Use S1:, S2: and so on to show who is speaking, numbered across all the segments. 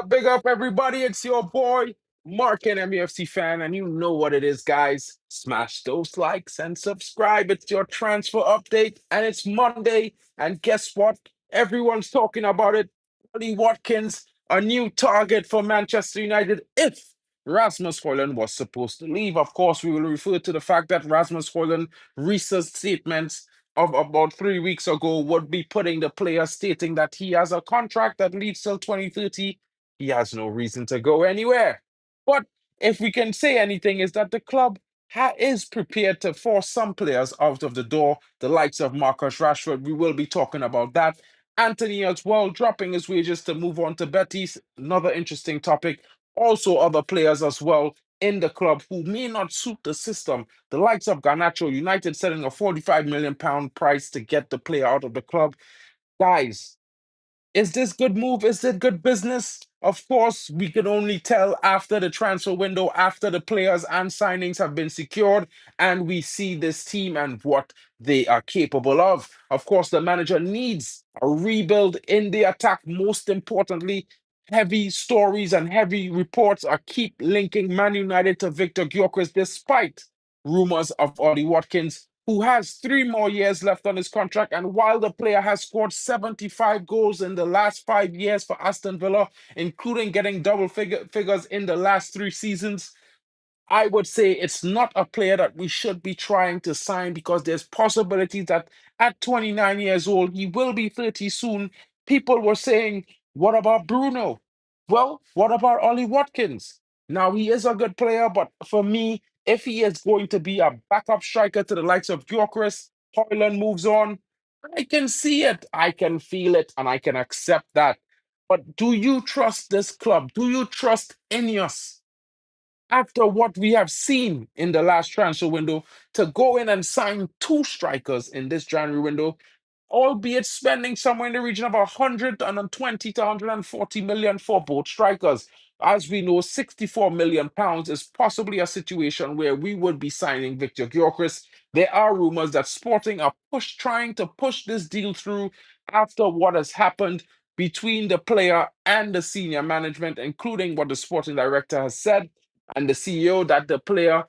S1: big up, everybody. It's your boy, Mark, an MUFC fan, and you know what it is, guys. Smash those likes and subscribe. It's your transfer update, and it's Monday. And guess what? Everyone's talking about it. Ollie Watkins, a new target for Manchester United if Rasmus Højlund was supposed to leave. Of course, we will refer to the fact that Rasmus Højlund recent statements of about 3 weeks ago would be putting the player stating that he has a contract that leads till 2030. He has no reason to go anywhere. But if we can say anything, is that the club is prepared to force some players out of the door, the likes of Marcus Rashford. We will be talking about that. Anthony as well, dropping his wages to move on to Betis. Another interesting topic. Also, other players as well in the club who may not suit the system, the likes of Garnacho, United setting a £45 million price to get the player out of the club. Guys, is this good move? Is it good business? Of course, we can only tell after the transfer window, after the players and signings have been secured, and we see this team and what they are capable of. Of course, the manager needs a rebuild in the attack. Most importantly, heavy stories and heavy reports are keep linking Man United to Victor Gyokeres, despite rumors of Ollie Watkins, who has 3 more years left on his contract. And while the player has scored 75 goals in the last 5 years for Aston Villa, including getting double figures in the last 3 seasons, I would say it's not a player that we should be trying to sign because there's possibilities that at 29 years old, he will be 30 soon. People were saying, what about Bruno? Well, what about Ollie Watkins? Now, he is a good player, but for me, if he is going to be a backup striker to the likes of Gyokeres, Højlund moves on, I can see it, I can feel it, and I can accept that. But do you trust this club? Do you trust Ineos? After what we have seen in the last transfer window, to go in and sign two strikers in this January window, albeit spending somewhere in the region of 120 to 140 million for both strikers. As we know, £64 million is possibly a situation where we would be signing Victor Gyokeres. There are rumors that Sporting are trying to push this deal through after what has happened between the player and the senior management, including what the sporting director has said and the CEO, that the player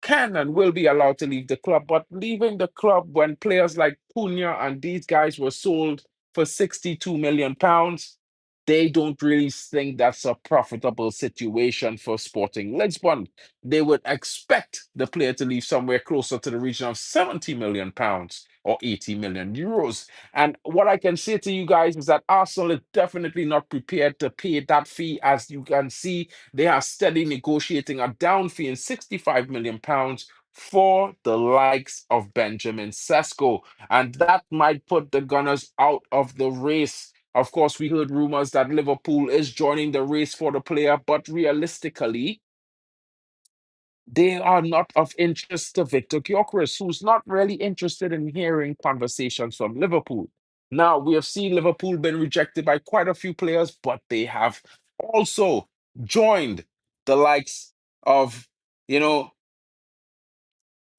S1: can and will be allowed to leave the club. But leaving the club when players like Cunha and these guys were sold for £62 million, they don't really think that's a profitable situation for Sporting Lisbon. They would expect the player to leave somewhere closer to the region of £70 million or €80 million. And what I can say to you guys is that Arsenal is definitely not prepared to pay that fee. As you can see, they are steady negotiating a down fee in £65 million for the likes of Benjamin Sesko. And that might put the Gunners out of the race. Of course, we heard rumors that Liverpool is joining the race for the player, but realistically, they are not of interest to Victor Gyokeres, who's not really interested in hearing conversations from Liverpool. Now, we have seen Liverpool been rejected by quite a few players, but they have also joined the likes of, you know,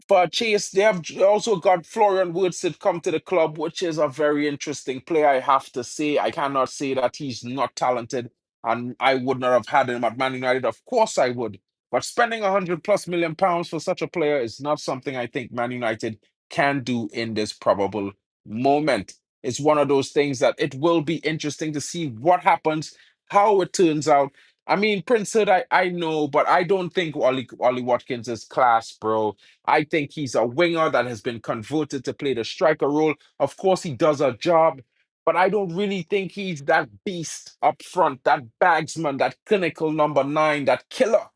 S1: for Chase, they have also got Florian Wirtz to come to the club, which is a very interesting player, I have to say. I cannot say that he's not talented, and I would not have had him at Man United. Of course, I would. But spending 100 plus million pounds for such a player is not something I think Man United can do in this probable moment. It's one of those things that it will be interesting to see what happens, how it turns out. I mean, Prince Hood, I know, but I don't think Ollie Watkins is class, bro. I think he's a winger that has been converted to play the striker role. Of course, he does a job, but I don't really think he's that beast up front, that bagsman, that clinical number 9, that killer.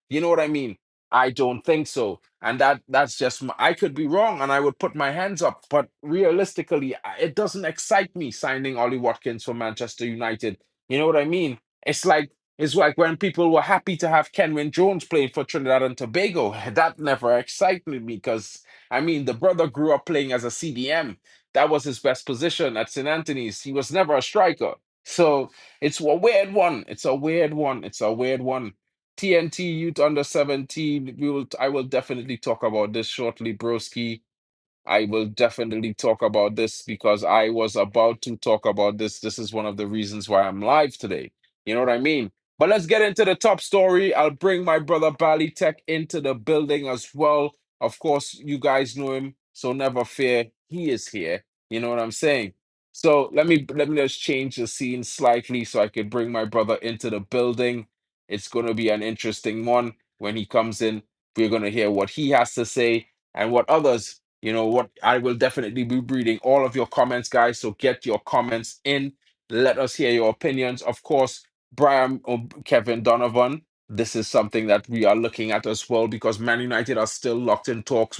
S1: You know what I mean? I don't think so. And that's just I could be wrong and I would put my hands up, but realistically, it doesn't excite me signing Ollie Watkins for Manchester United. You know what I mean? It's like it's like when people were happy to have Kenwyn Jones playing for Trinidad and Tobago. That never excited me because, I mean, the brother grew up playing as a CDM. That was his best position at St. Anthony's. He was never a striker. So it's a weird one. It's a weird one. It's a weird one. TNT Youth Under 17. I will definitely talk about this shortly, broski. I will definitely talk about this because I was about to talk about this. This is one of the reasons why I'm live today. You know what I mean? But let's get into the top story. I'll bring my brother Bali Tech into the building as well. Of course, you guys know him, so never fear. He is here. You know what I'm saying? So let me just change the scene slightly so I could bring my brother into the building. It's gonna be an interesting one when he comes in. We're gonna hear what he has to say and what others, what I will definitely be reading all of your comments, guys. So get your comments in. Let us hear your opinions. Of course, Brian or Kevin Donovan, this is something that we are looking at as well because Man United are still locked in talks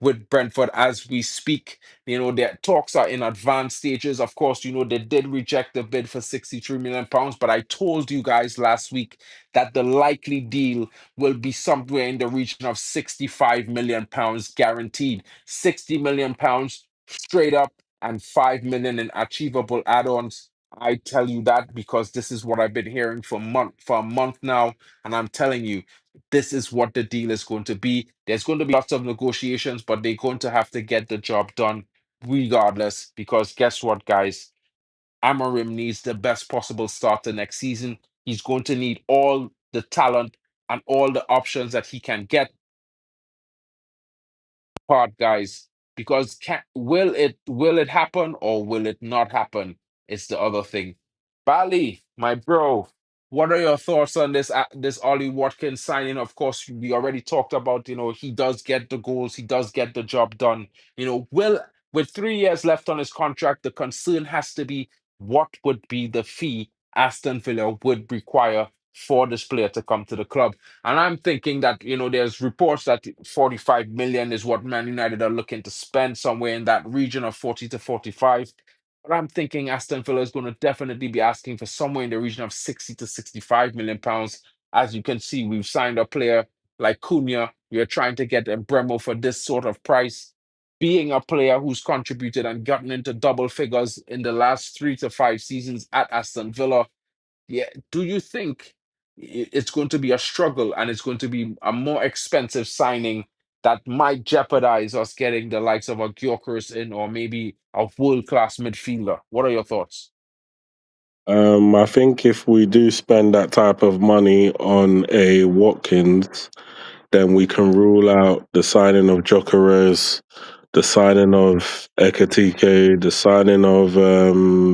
S1: with Brentford as we speak. Their talks are in advanced stages. Of course, they did reject the bid for £63 million, but I told you guys last week that the likely deal will be somewhere in the region of £65 million guaranteed. £60 million straight up and 5 million in achievable add-ons. I tell you that because this is what I've been hearing for a month now, and I'm telling you, this is what the deal is going to be. There's going to be lots of negotiations, but they're going to have to get the job done regardless. Because guess what, guys? Amorim needs the best possible starter next season. He's going to need all the talent and all the options that he can get part, guys, because will it happen or will it not happen? It's the other thing. Bali, my bro, what are your thoughts on this Ollie Watkins signing? Of course, we already talked about, he does get the goals, he does get the job done. Will with 3 years left on his contract, the concern has to be what would be the fee Aston Villa would require for this player to come to the club. And I'm thinking that, there's reports that 45 million is what Man United are looking to spend, somewhere in that region of 40 to 45. But I'm thinking Aston Villa is going to definitely be asking for somewhere in the region of 60 to 65 million pounds. As you can see, we've signed a player like Cunha. We are trying to get Bremo for this sort of price. Being a player who's contributed and gotten into double figures in the last 3 to 5 seasons at Aston Villa, yeah, do you think it's going to be a struggle and it's going to be a more expensive signing that might jeopardize us getting the likes of a Gyokeres in or maybe a world-class midfielder? What are your thoughts?
S2: I think if we do spend that type of money on a Watkins, then we can rule out the signing of Gyokeres, the signing of Ekatike, the signing of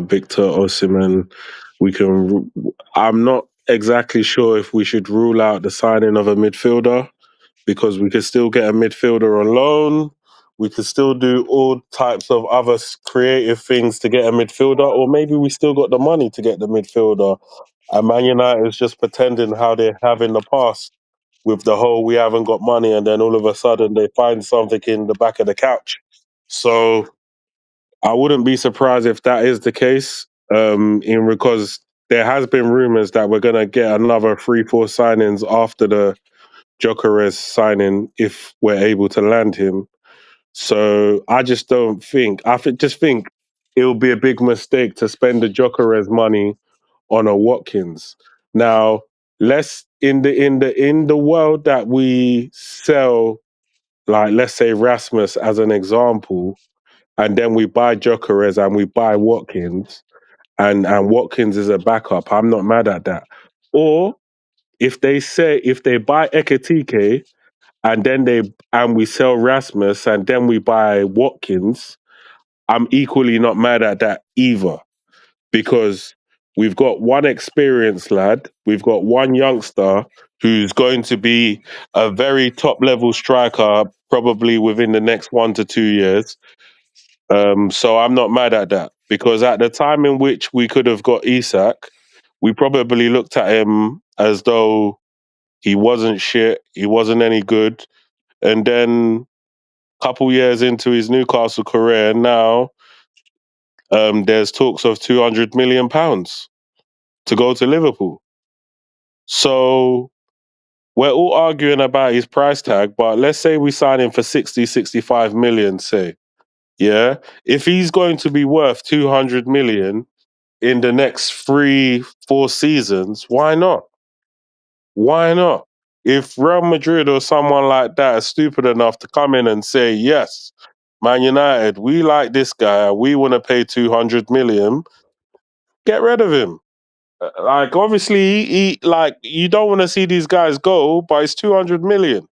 S2: Victor Osimhen. We can. I'm not exactly sure if we should rule out the signing of a midfielder because we could still get a midfielder on loan. We could still do all types of other creative things to get a midfielder, or maybe we still got the money to get the midfielder. And Man United is just pretending how they have in the past with the whole we haven't got money, and then all of a sudden they find something in the back of the couch. So I wouldn't be surprised if that is the case, in because there has been rumours that we're gonna get another 3, 4 signings after the Gyokeres signing if we're able to land him. So I just don't think. Just think it will be a big mistake to spend the Gyokeres money on a Watkins. Now, let's in the world that we sell, like let's say Rasmus as an example, and then we buy Gyokeres and we buy Watkins, and Watkins is a backup. I'm not mad at that. Or if they buy Ekatike and we sell Rasmus and then we buy Watkins, I'm equally not mad at that either because we've got one experienced lad, we've got one youngster who's going to be a very top level striker probably within the next 1 to 2 years. So I'm not mad at that because at the time in which we could have got Isak, we probably looked at him as though he wasn't shit, he wasn't any good, and then couple years into his Newcastle career, now there's talks of £200 million to go to Liverpool. So we're all arguing about his price tag, but let's say we sign him for 60, 65 million, say. Yeah. If he's going to be worth 200 million in the next 3, 4 seasons, why not? Why not? If Real Madrid or someone like that is stupid enough to come in and say, yes, Man United, we like this guy, we want to pay 200 million, get rid of him. Like obviously, like you don't want to see these guys go, but it's 200 million.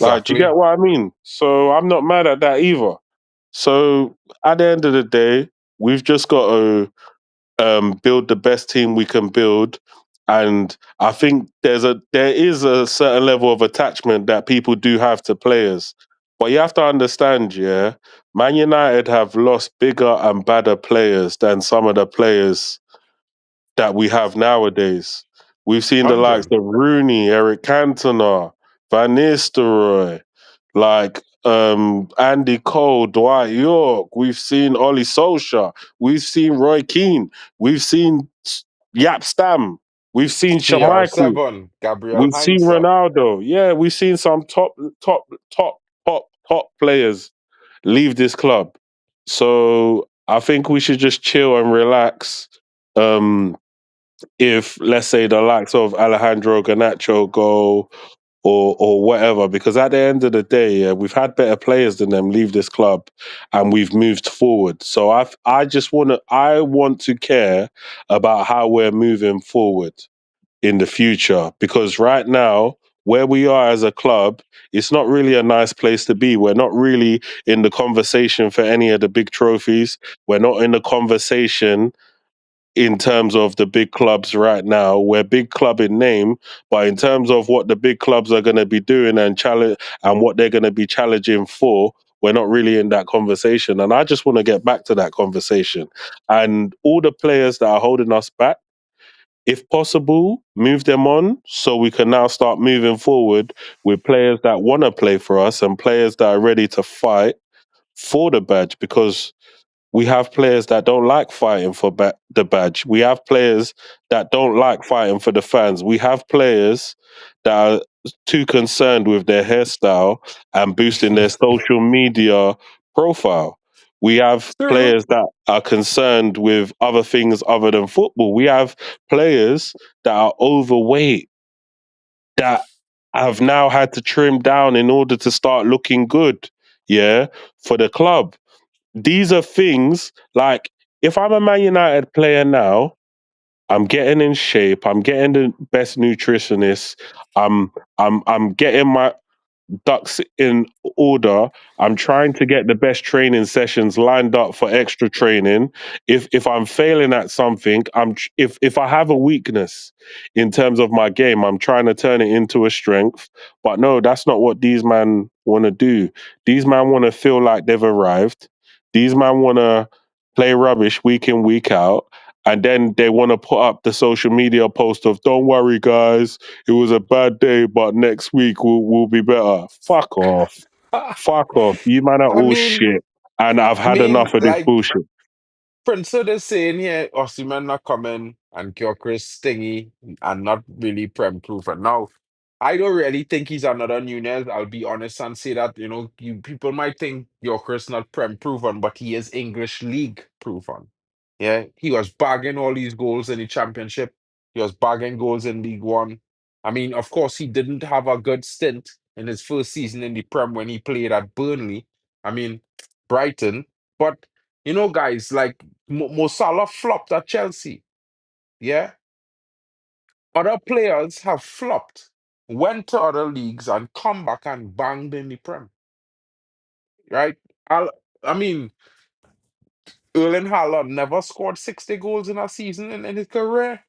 S2: Like, do you get
S1: Exactly.
S2: what I mean? So I'm not mad at that either. So at the end of the day, we've just got to build the best team we can build. And I think there is a certain level of attachment that people do have to players. But you have to understand, yeah, Man United have lost bigger and badder players than some of the players that we have nowadays. We've seen the likes
S1: 100.
S2: of Rooney, Eric Cantona, Van Nistelrooy, like Andy Cole, Dwight York. We've seen Ollie Solskjaer. We've seen Roy Keane. We've seen Yap Stam. We've seen Shamichael.
S1: CR7, Gabriel
S2: We've seen
S1: Heinze.
S2: Ronaldo. Yeah, we've seen some top, top, top players leave this club. So I think we should just chill and relax. Um, if let's say the likes of Alejandro Garnacho go or whatever, because at the end of the day, yeah, we've had better players than them leave this club, and we've moved forward. So I want to care about how we're moving forward in the future, because right now where we are as a club, it's not really a nice place to be. We're not really in the conversation for any of the big trophies. We're not in the conversation in terms of the big clubs right now. We're big club in name, but in terms of what the big clubs are going to be doing and challenge and what they're going to be challenging for, we're not really in that conversation. And I just want to get back to that conversation. And all the players that are holding us back, if possible, move them on so we can now start moving forward with players that want to play for us and players that are ready to fight for the badge, because we have players that don't like fighting for the badge. We have players that don't like fighting for the fans. We have players that are too concerned with their hairstyle and boosting their social media profile. We have
S1: True.
S2: players that are concerned with other things other than football. We have players that are overweight that have now had to trim down in order to start looking good, yeah, for the club. These are things like, if I'm a Man United player now, I'm getting in shape, I'm getting the best nutritionist, I'm getting my ducks in order. I'm trying to get the best training sessions lined up for extra training. If I'm failing at something, if I have a weakness in terms of my game, I'm trying to turn it into a strength. But no, that's not what these men want to do. These men want to feel like they've arrived. These men want to play rubbish week in, week out. And then they want to put up the social media post of, don't worry, guys, it was a bad day, but next week we'll be better. Fuck off. Fuck off. You man are
S1: I
S2: all
S1: mean,
S2: shit. And I've had enough of this
S1: like
S2: bullshit.
S1: Prince is saying here, Osimhen not coming and Gyokeres stingy and not really prem proof. And now, I don't really think he's another Nunez. I'll be honest and say that, you people might think Gyokeres not prem proven, but he is English league proven. Yeah, he was bagging all these goals in the championship. He was bagging goals in League One. I mean, of course, he didn't have a good stint in his first season in the Prem when he played at Burnley. I mean, Brighton. But guys, like Mo Salah flopped at Chelsea. Yeah. Other players have flopped, went to other leagues and come back and banged in the Prem. Right? I'll, I mean, Erling Haaland never scored 60 goals in a season in his career.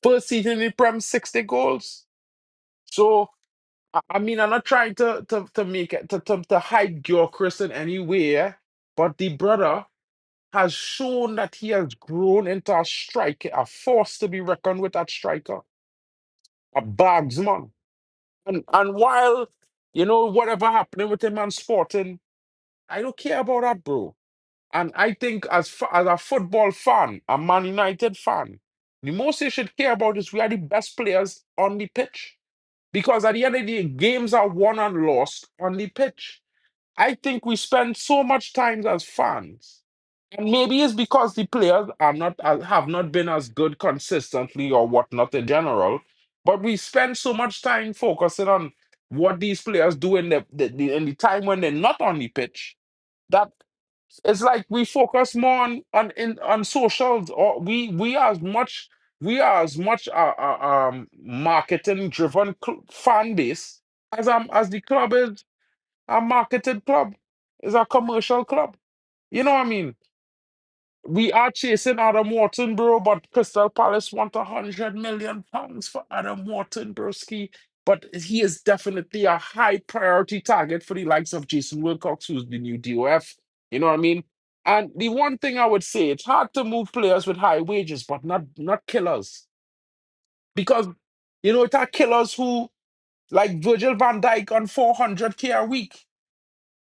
S1: First season in the Prem, 60 goals. So, I mean, I'm not trying to make it to hide Gyokeres in any way, yeah? But the brother has shown that he has grown into a striker, a force to be reckoned with at striker, a bagsman. And while, whatever happening with him and Sporting, I don't care about that, bro. And I think as a football fan, a Man United fan, the most you should care about is we are the best players on the pitch. Because at the end of the day, games are won and lost on the pitch. I think we spend so much time as fans, and maybe it's because the players have not been as good consistently or whatnot in general. But we spend so much time focusing on what these players do in the time when they're not on the pitch that It's like we focus more on socials, or we are as much marketing driven fan base as the club is a marketed club, is a commercial club. You know what I mean? We are chasing Adam Wharton, bro, but Crystal Palace want £100 million for Adam Wharton, broski. But he is definitely a high priority target for the likes of Jason Wilcox, who's the new DOF. You know what I mean? And the one thing I would say, it's hard to move players with high wages, but not killers. Because it are killers who, like Virgil van Dijk on 400K a week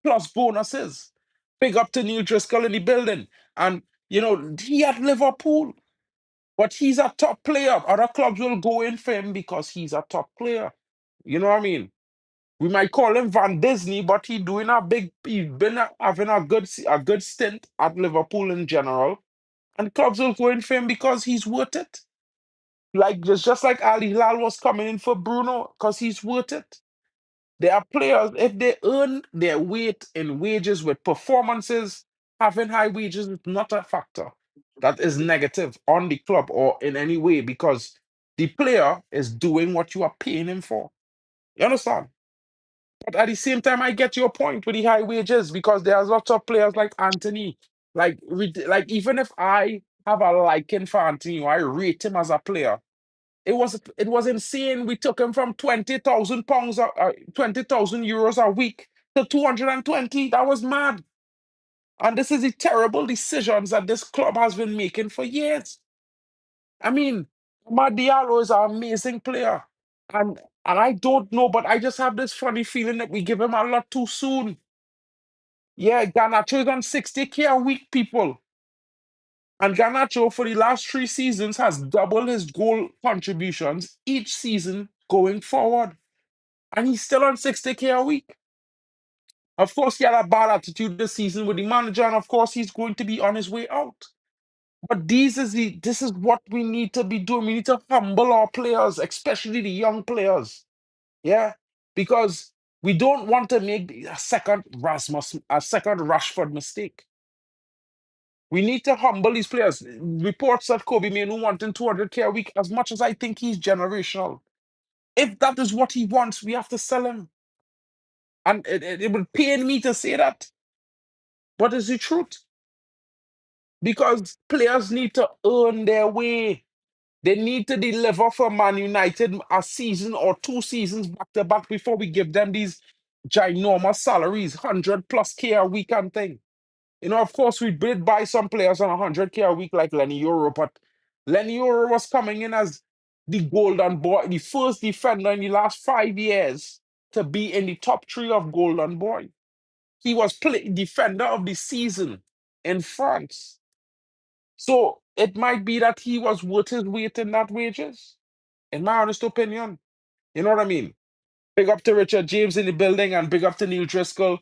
S1: plus bonuses. Big up to Neil Driscoll in the building. And he at Liverpool. But he's a top player. Other clubs will go in for him because he's a top player. You know what I mean? We might call him Van Disney, but he's been having a good stint at Liverpool in general. And clubs will go in for him because he's worth it. Like just like Ali Hilal was coming in for Bruno because he's worth it. There are players, if they earn their weight in wages with performances, having high wages is not a factor that is negative on the club or in any way because the player is doing what you are paying him for. You understand? But at the same time, I get your point with the high wages because there's lots of players like Anthony. Like even if I have a liking for Anthony, or I rate him as a player, it was insane. We took him from £20,000, 20,000 euros a week to 220. That was mad. And this is the terrible decisions that this club has been making for years. I mean, Amad Diallo is an amazing player. And I don't know, but I just have this funny feeling that we give him a lot too soon. Yeah, Garnacho is on 60K a week, people. And Garnacho, for the last 3 seasons, has doubled his goal contributions each season going forward. And he's still on 60K a week. Of course, he had a bad attitude this season with the manager, and of course, he's going to be on his way out. But this is what we need to be doing. We need to humble our players, especially the young players. Yeah. Because we don't want to make a second Rashford mistake. We need to humble these players. Reports that Kobe Mainoo wanting 200K a week, as much as I think he's generational. If that is what he wants, we have to sell him. And it would pain me to say that, but it's the truth. Because players need to earn their way. They need to deliver for Man United a season or 2 seasons back to back before we give them these ginormous salaries, 100 plus K a week and thing. Of course, we did buy some players on 100K a week like Lenny Euro, but Lenny Euro was coming in as the golden boy, the first defender in the last 5 years to be in the top three of golden boy. He was defender of the season in France. So it might be that he was worth his weight in that wages, in my honest opinion. You know what I mean? Big up to Richard James in the building and big up to Neil Driscoll.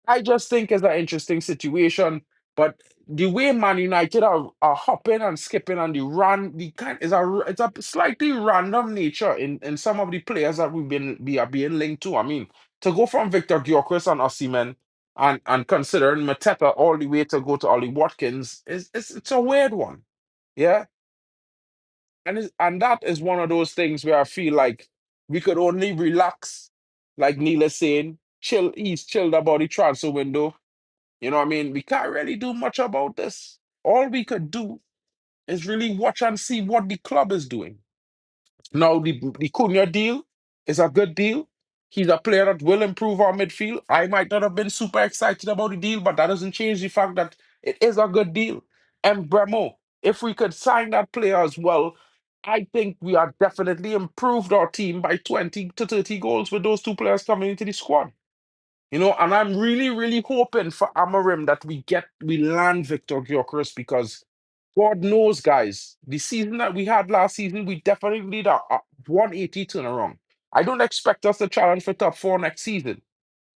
S1: I just think it's an interesting situation. But the way Man United are hopping and skipping on the run, it's a slightly random nature in some of the players that we are being linked to. I mean, to go from Victor Gyokeres and Osimhen and considering Mateta all the way to go to Ollie Watkins it's a weird one. Yeah. And that is one of those things where I feel like we could only relax, like Neil is saying, he's chilled about the transfer window. You know what I mean? We can't really do much about this. All we could do is really watch and see what the club is doing. Now, the Cunha deal is a good deal. He's a player that will improve our midfield. I might not have been super excited about the deal, but that doesn't change the fact that it is a good deal. And Bremo, if we could sign that player as well, I think we are definitely improved our team by 20 to 30 goals with those two players coming into the squad. And I'm really, really hoping for Amarim that we land Victor Gyokeres because God knows, guys, the season that we had last season, we definitely need a 180 turnaround. I don't expect us to challenge for top four next season,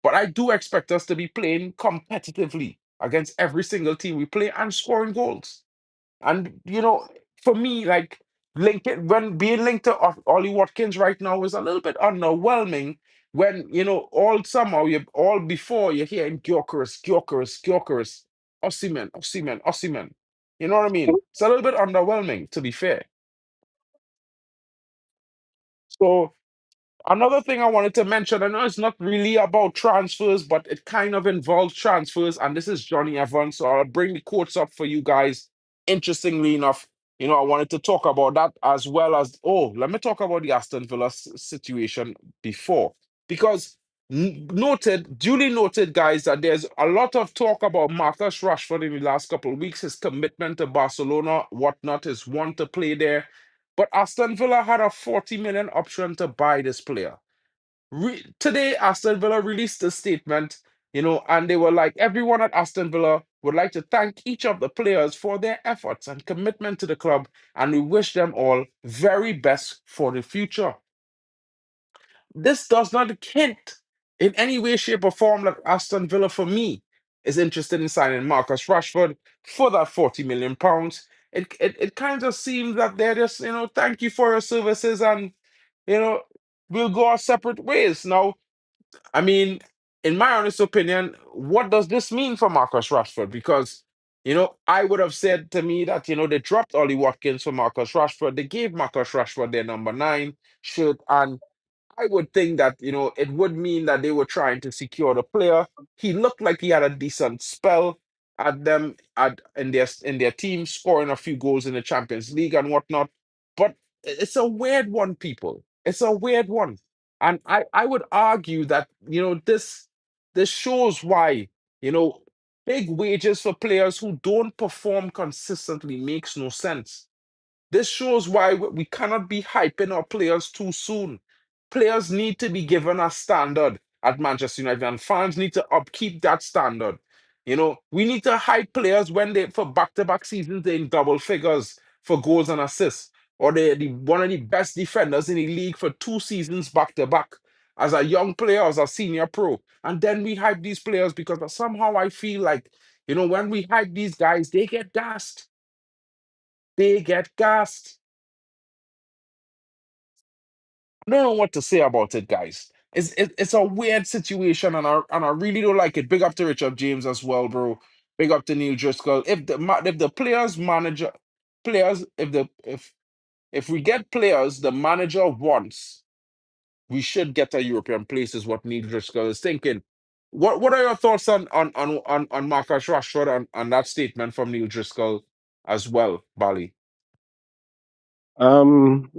S1: but I do expect us to be playing competitively against every single team we play and scoring goals. And for me, like when being linked to Ollie Watkins right now is a little bit underwhelming. When all somehow you all before you're hearing Gyokeres, Gyokeres, Gyokeres. Osimhen. You know what I mean? It's a little bit underwhelming, to be fair. So another thing I wanted to mention, I know it's not really about transfers, but it kind of involves transfers, and this is Johnny Evans. So I'll bring the quotes up for you guys. Interestingly enough, I wanted to talk about that as well as, let me talk about the Aston Villa situation before. Because duly noted, guys, that there's a lot of talk about Marcus Rashford in the last couple of weeks, his commitment to Barcelona, whatnot, his want to play there. But Aston Villa had a 40 million option to buy this player. Today, Aston Villa released a statement, and they were like, everyone at Aston Villa would like to thank each of the players for their efforts and commitment to the club, and we wish them all very best for the future. This does not hint in any way, shape, or form that Aston Villa, for me, is interested in signing Marcus Rashford for that 40 million pounds. It kind of seems that they're just, thank you for your services, and you know, we'll go our separate ways. Now, I mean, in my honest opinion, what does this mean for Marcus Rashford? Because, I would have said to me that, they dropped Ollie Watkins for Marcus Rashford. They gave Marcus Rashford their number 9 shirt, and I would think that, it would mean that they were trying to secure the player. He looked like he had a decent spell at them in their team, scoring a few goals in the Champions League and whatnot. But it's a weird one, people. It's a weird one. And I would argue that, this shows why, big wages for players who don't perform consistently makes no sense. This shows why we cannot be hyping our players too soon. Players need to be given a standard at Manchester United, and fans need to upkeep that standard. We need to hype players when they, for back-to-back seasons, they're in double figures for goals and assists, or they're one of the best defenders in the league for 2 seasons back-to-back as a young player, as a senior pro. And then we hype these players because somehow I feel like, when we hype these guys, they get gassed. They get gassed. I don't know what to say about it, guys. It's a weird situation, and I really don't like it. Big up to Richard James as well, bro. Big up to Neil Driscoll. If the players manager players if we get players the manager wants, we should get a European place, is what Neil Driscoll is thinking. What are your thoughts on Marcus Rashford and that statement from Neil Driscoll as well, Bali?
S2: Um,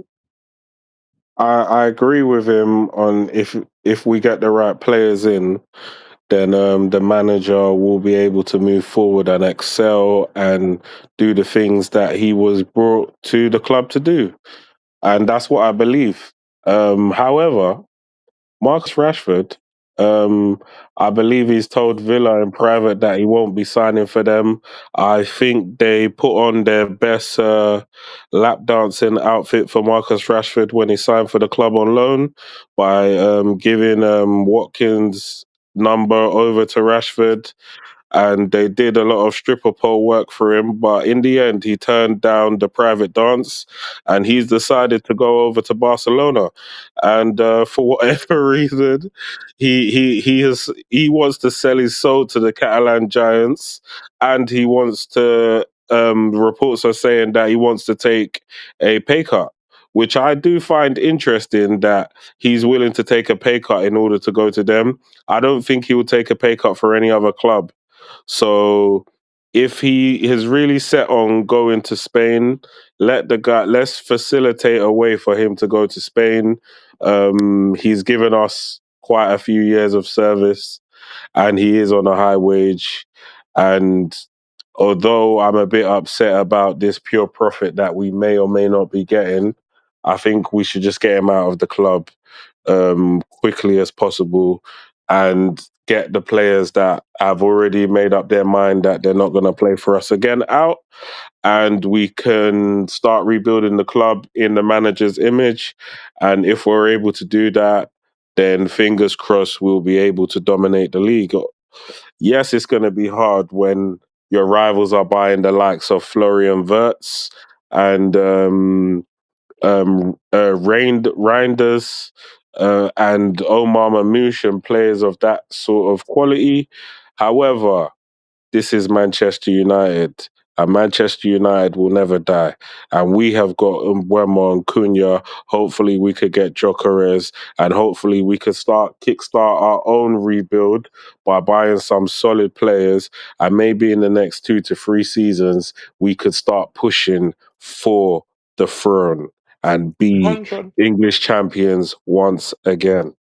S2: I agree with him on if we get the right players in, then the manager will be able to move forward and excel and do the things that he was brought to the club to do, and that's what I believe. However, Marcus Rashford, I believe he's told Villa in private that he won't be signing for them. I think they put on their best lap dancing outfit for Marcus Rashford when he signed for the club on loan by giving Watkins' number over to Rashford, and they did a lot of stripper pole work for him. But in the end, he turned down the private dance, and he's decided to go over to Barcelona. And for whatever reason, he wants to sell his soul to the Catalan Giants, and he wants to. Reports are saying that he wants to take a pay cut, which I do find interesting that he's willing to take a pay cut in order to go to them. I don't think he would take a pay cut for any other club. So if he is really set on going to Spain, let's facilitate a way for him to go to Spain. He's given us quite a few years of service, and he is on a high wage. And although I'm a bit upset about this pure profit that we may or may not be getting, I think we should just get him out of the club quickly as possible and get the players that have already made up their mind that they're not going to play for us again out. And we can start rebuilding the club in the manager's image. And if we're able to do that, then fingers crossed we'll be able to dominate the league. Yes, it's going to be hard when your rivals are buying the likes of Florian Wirtz and Reinders and Omar Mamouche and players of that sort of quality. However, this is Manchester United. And Manchester United will never die. And we have got Mbeumo and Cunha. Hopefully we could get Gyokeres, and hopefully we could kickstart our own rebuild by buying some solid players. And maybe in the next 2 to 3 seasons, we could start pushing for the throne and be
S1: 100.
S2: English champions once again.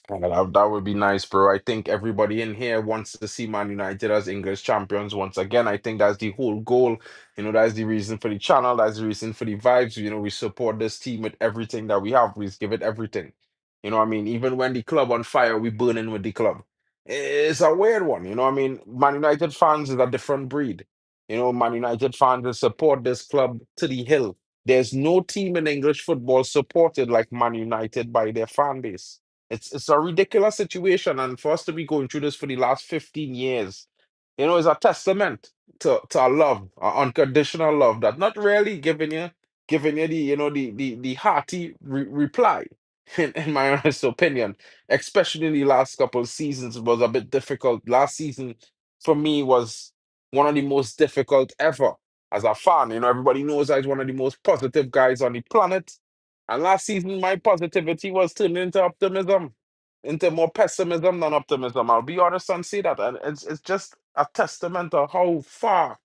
S1: That would be nice, bro. I think everybody in here wants to see Man United as English champions once again. I think that's the whole goal. That's the reason for the channel. That's the reason for the vibes. We support this team with everything that we have. We give it everything. What I mean? Even when the club on fire, we burn in with the club. It's a weird one. What I mean? Man United fans is a different breed. Man United fans that support this club to the hill. There's no team in English football supported like Man United by their fan base. It's a ridiculous situation, and for us to be going through this for the last 15 years, is a testament to a love, a unconditional love that not really giving you the the hearty reply. In my honest opinion, especially in the last couple of seasons, it was a bit difficult. Last season for me was one of the most difficult ever as a fan. Everybody knows I was one of the most positive guys on the planet. And last season, my positivity was turned into optimism, into more pessimism than optimism. I'll be honest and say that. And it's just a testament of how far,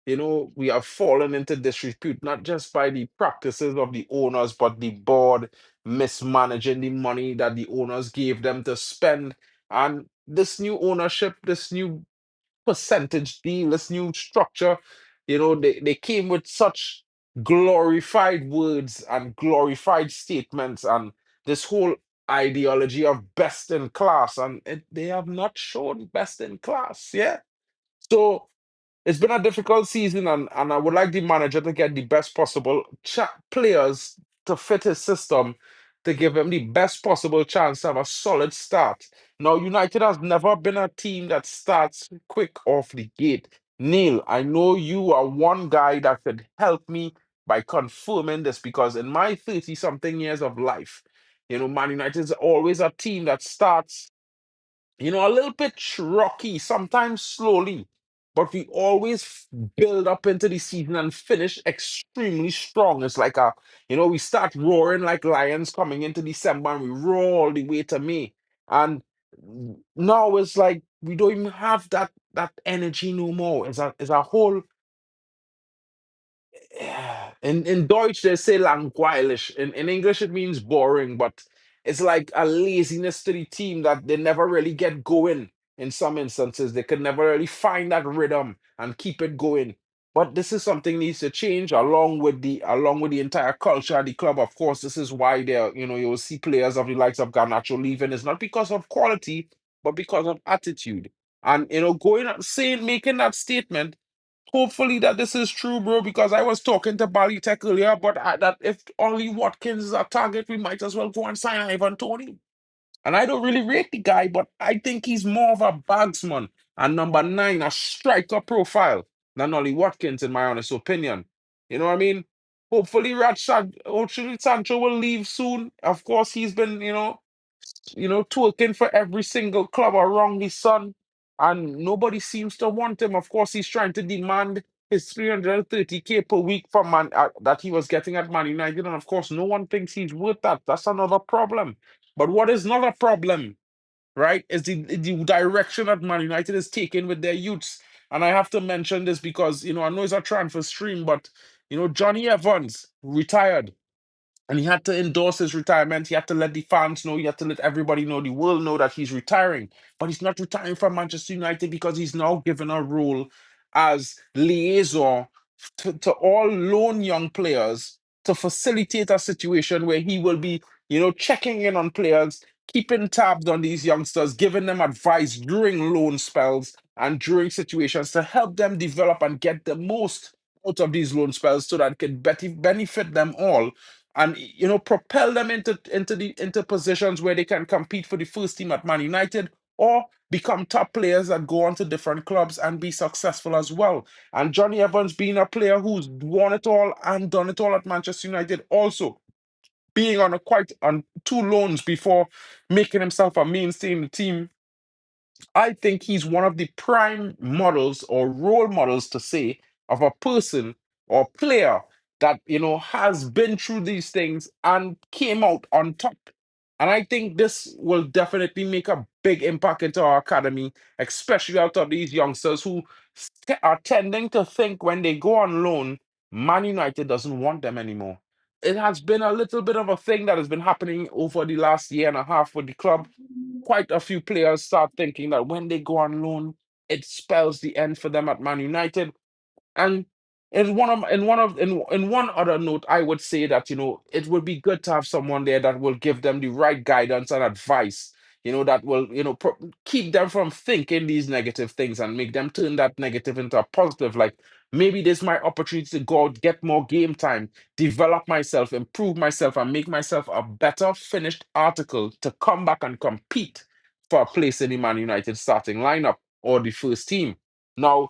S1: we have fallen into disrepute, not just by the practices of the owners, but the board mismanaging the money that the owners gave them to spend. And this new ownership, this new percentage deal, this new structure, they came with such glorified words and glorified statements and this whole ideology of best in class, and they have not shown best in class. Yeah. So it's been a difficult season, and I would like the manager to get the best possible players to fit his system to give him the best possible chance to have a solid start. Now, United has never been a team that starts quick off the gate. Neil, I know you are one guy that could help me by confirming this because in my 30 something years of life, Man United is always a team that starts a little bit rocky, sometimes slowly, but we always build up into the season and finish extremely strong. It's like we start roaring like lions coming into December and we roar all the way to May. And now it's like we don't even have that energy no more. It's a whole yeah. In Deutsch, they say langweilig. In English, it means boring, but it's like a laziness to the team that they never really get going in some instances. They could never really find that rhythm and keep it going. But this is something needs to change along with the entire culture of the club. Of course, this is why you'll see players of the likes of Garnacho leaving. It's not because of quality, but because of attitude. And going out saying making that statement. Hopefully that this is true, bro, because I was talking to Bali Tech earlier, but that if Ollie Watkins is our target, we might as well go and sign Ivan Tony. And I don't really rate the guy, but I think he's more of a bagsman and number 9, a striker profile than Ollie Watkins, in my honest opinion. You know what I mean? Hopefully Sancho will leave soon. Of course, he's been, twerking for every single club around the sun, and nobody seems to want him. Of course, he's trying to demand his 330K per week from that he was getting at Man United, and of course, no one thinks he's worth that. That's another problem. But what is not a problem, right, is the direction that Man United is taking with their youths. And I have to mention this because I know it's a transfer stream, but Johnny Evans retired and he had to endorse his retirement. He had to let the fans know. He had to let everybody know, the world know that he's retiring. But he's not retiring from Manchester United because he's now given a role as liaison to all loan young players to facilitate a situation where he will be, checking in on players, keeping tabs on these youngsters, giving them advice during loan spells and during situations to help them develop and get the most out of these loan spells so that it can benefit them all and propel them into positions where they can compete for the first team at Man United or become top players that go on to different clubs and be successful as well. And Johnny Evans being a player who's won it all and done it all at Manchester United, also being on 2 loans before making himself a mainstay in the team. I think he's one of the prime models or role models to say of a person or player that has been through these things and came out on top. And I think this will definitely make a big impact into our academy, especially out of these youngsters who are tending to think when they go on loan, Man United doesn't want them anymore. It has been a little bit of a thing that has been happening over the last year and a half with the club. Quite a few players start thinking that when they go on loan, it spells the end for them at Man United. And in one other note, I would say that it would be good to have someone there that will give them the right guidance and advice. That will keep them from thinking these negative things and make them turn that negative into a positive. Like maybe this is my opportunity to go out, get more game time, develop myself, improve myself, and make myself a better finished article to come back and compete for a place in the Man United starting lineup or the first team. Now,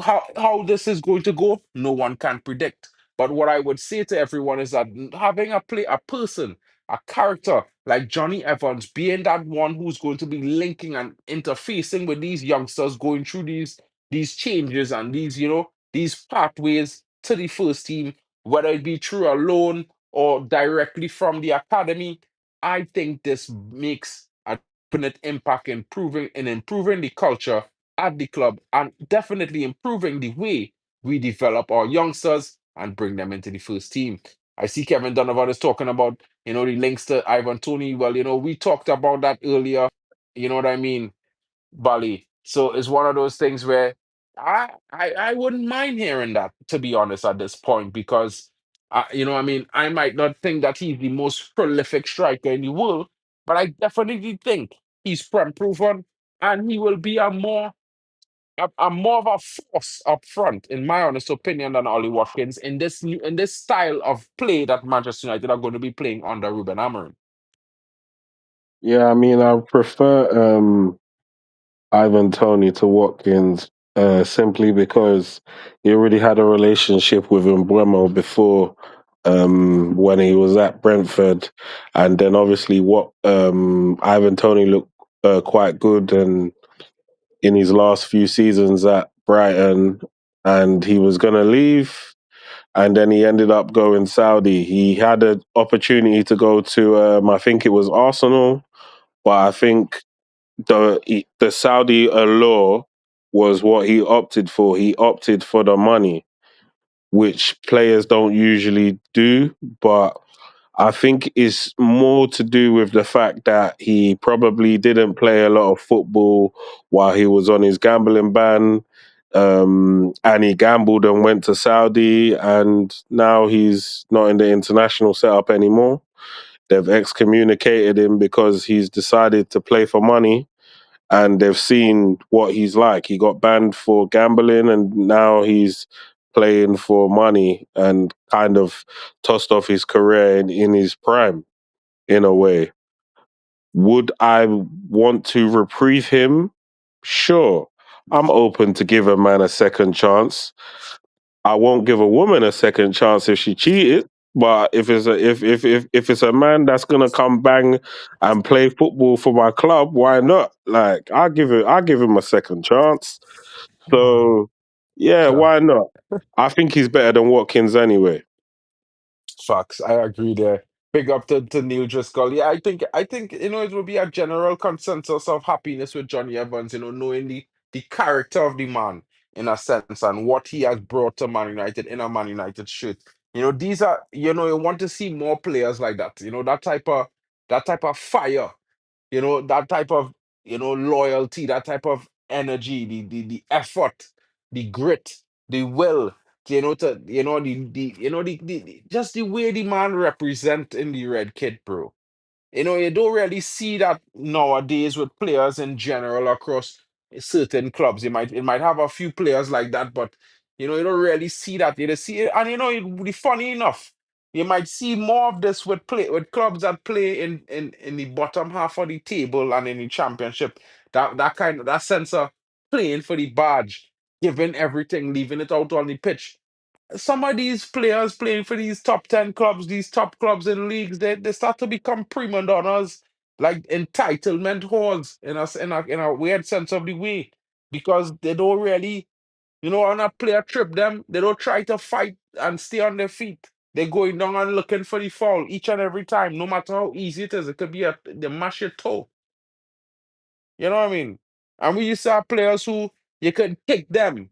S1: how this is going to go, no one can predict. But what I would say to everyone is that having a person, a character like Johnny Evans, being that one who's going to be linking and interfacing with these youngsters, going through these changes and these pathways to the first team, whether it be through a loan or directly from the academy, I think this makes a definite impact in improving the culture at the club and definitely improving the way we develop our youngsters and bring them into the first team. I see Kevin Donovan is talking about, the links to Ivan Tony. Well, we talked about that earlier. You know what I mean, Bali. So it's one of those things where I wouldn't mind hearing that, to be honest, at this point, because I mean, I might not think that he's the most prolific striker in the world, but I definitely think he's proven and he will be a more of a force up front, in my honest opinion, than Ollie Watkins in this style of play that Manchester United are going to be playing under Ruben Amorim.
S2: Yeah, I mean, I prefer Ivan Tony to Watkins simply because he already had a relationship with Mbeumo before when he was at Brentford, and then obviously what Ivan Tony looked quite good and in his last few seasons at Brighton, and he was going to leave. And then he ended up going Saudi. He had an opportunity to go to, I think it was Arsenal, but I think the Saudi allure was what he opted for. He opted for the money, which players don't usually do. But I think it's more to do with the fact that he probably didn't play a lot of football while he was on his gambling ban. And he gambled and went to Saudi, and now he's not in the international setup anymore. They've excommunicated him because he's decided to play for money, and they've seen what he's like. He got banned for gambling, and now he's playing for money and kind of tossed off his career in his prime, in a way. Would I want to reprieve him? Sure. I'm open to give a man a second chance. I won't give a woman a second chance if she cheated. But if it's a man that's gonna come bang and play football for my club, why not? Like I'll give him a second chance. So yeah,
S1: Sure.
S2: why not? I think he's better than Watkins anyway.
S1: Facts. I agree there. Big up to Neil Driscoll. Yeah, I think it will be a general consensus of happiness with Johnny Evans, knowing the character of the man in a sense and what he has brought to Man United in a Man United shirt. These are, you want to see more players like that, that type of fire, that type of loyalty, that type of energy, the effort, the grit, the will, to just the way the man represent in the red kit, bro. You don't really see that nowadays with players in general across certain clubs. It might have a few players like that, but you don't really see that. You just see it, and it be funny enough. You might see more of this with clubs that play in the bottom half of the table and in the championship. That sense of playing for the badge, giving everything, leaving it out on the pitch. Some of these players playing for these top 10 clubs, these top clubs in leagues, they start to become prima donnas. like entitlement whores in a weird sense of the way, because they don't really, on a player trip them, they don't try to fight and stay on their feet. They're going down and looking for the foul each and every time, no matter how easy it is. It could be they mash your toe. You know what I mean? And we used to have players who you could kick them,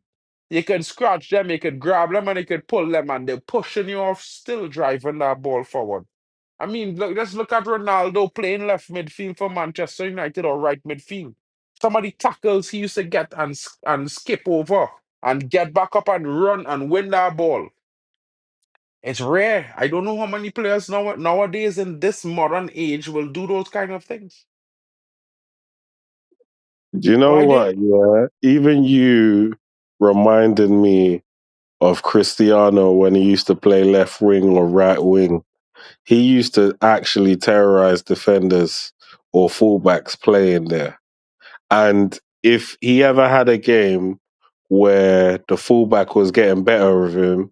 S1: you could scratch them, you could grab them, and you could pull them, and they're pushing you off, still driving that ball forward. I mean, look, let's look at Ronaldo playing left midfield for Manchester United or right midfield. Some of the tackles he used to get and skip over and get back up and run and win that ball. It's rare. I don't know how many players nowadays in this modern age will do those kind of things.
S2: Do you
S1: So
S2: know
S1: I think
S2: what? Yeah, even you reminded me of Cristiano when he used to play left wing or right wing. He used to actually terrorize defenders or fullbacks playing there. And if he ever had a game where the fullback was getting better of him,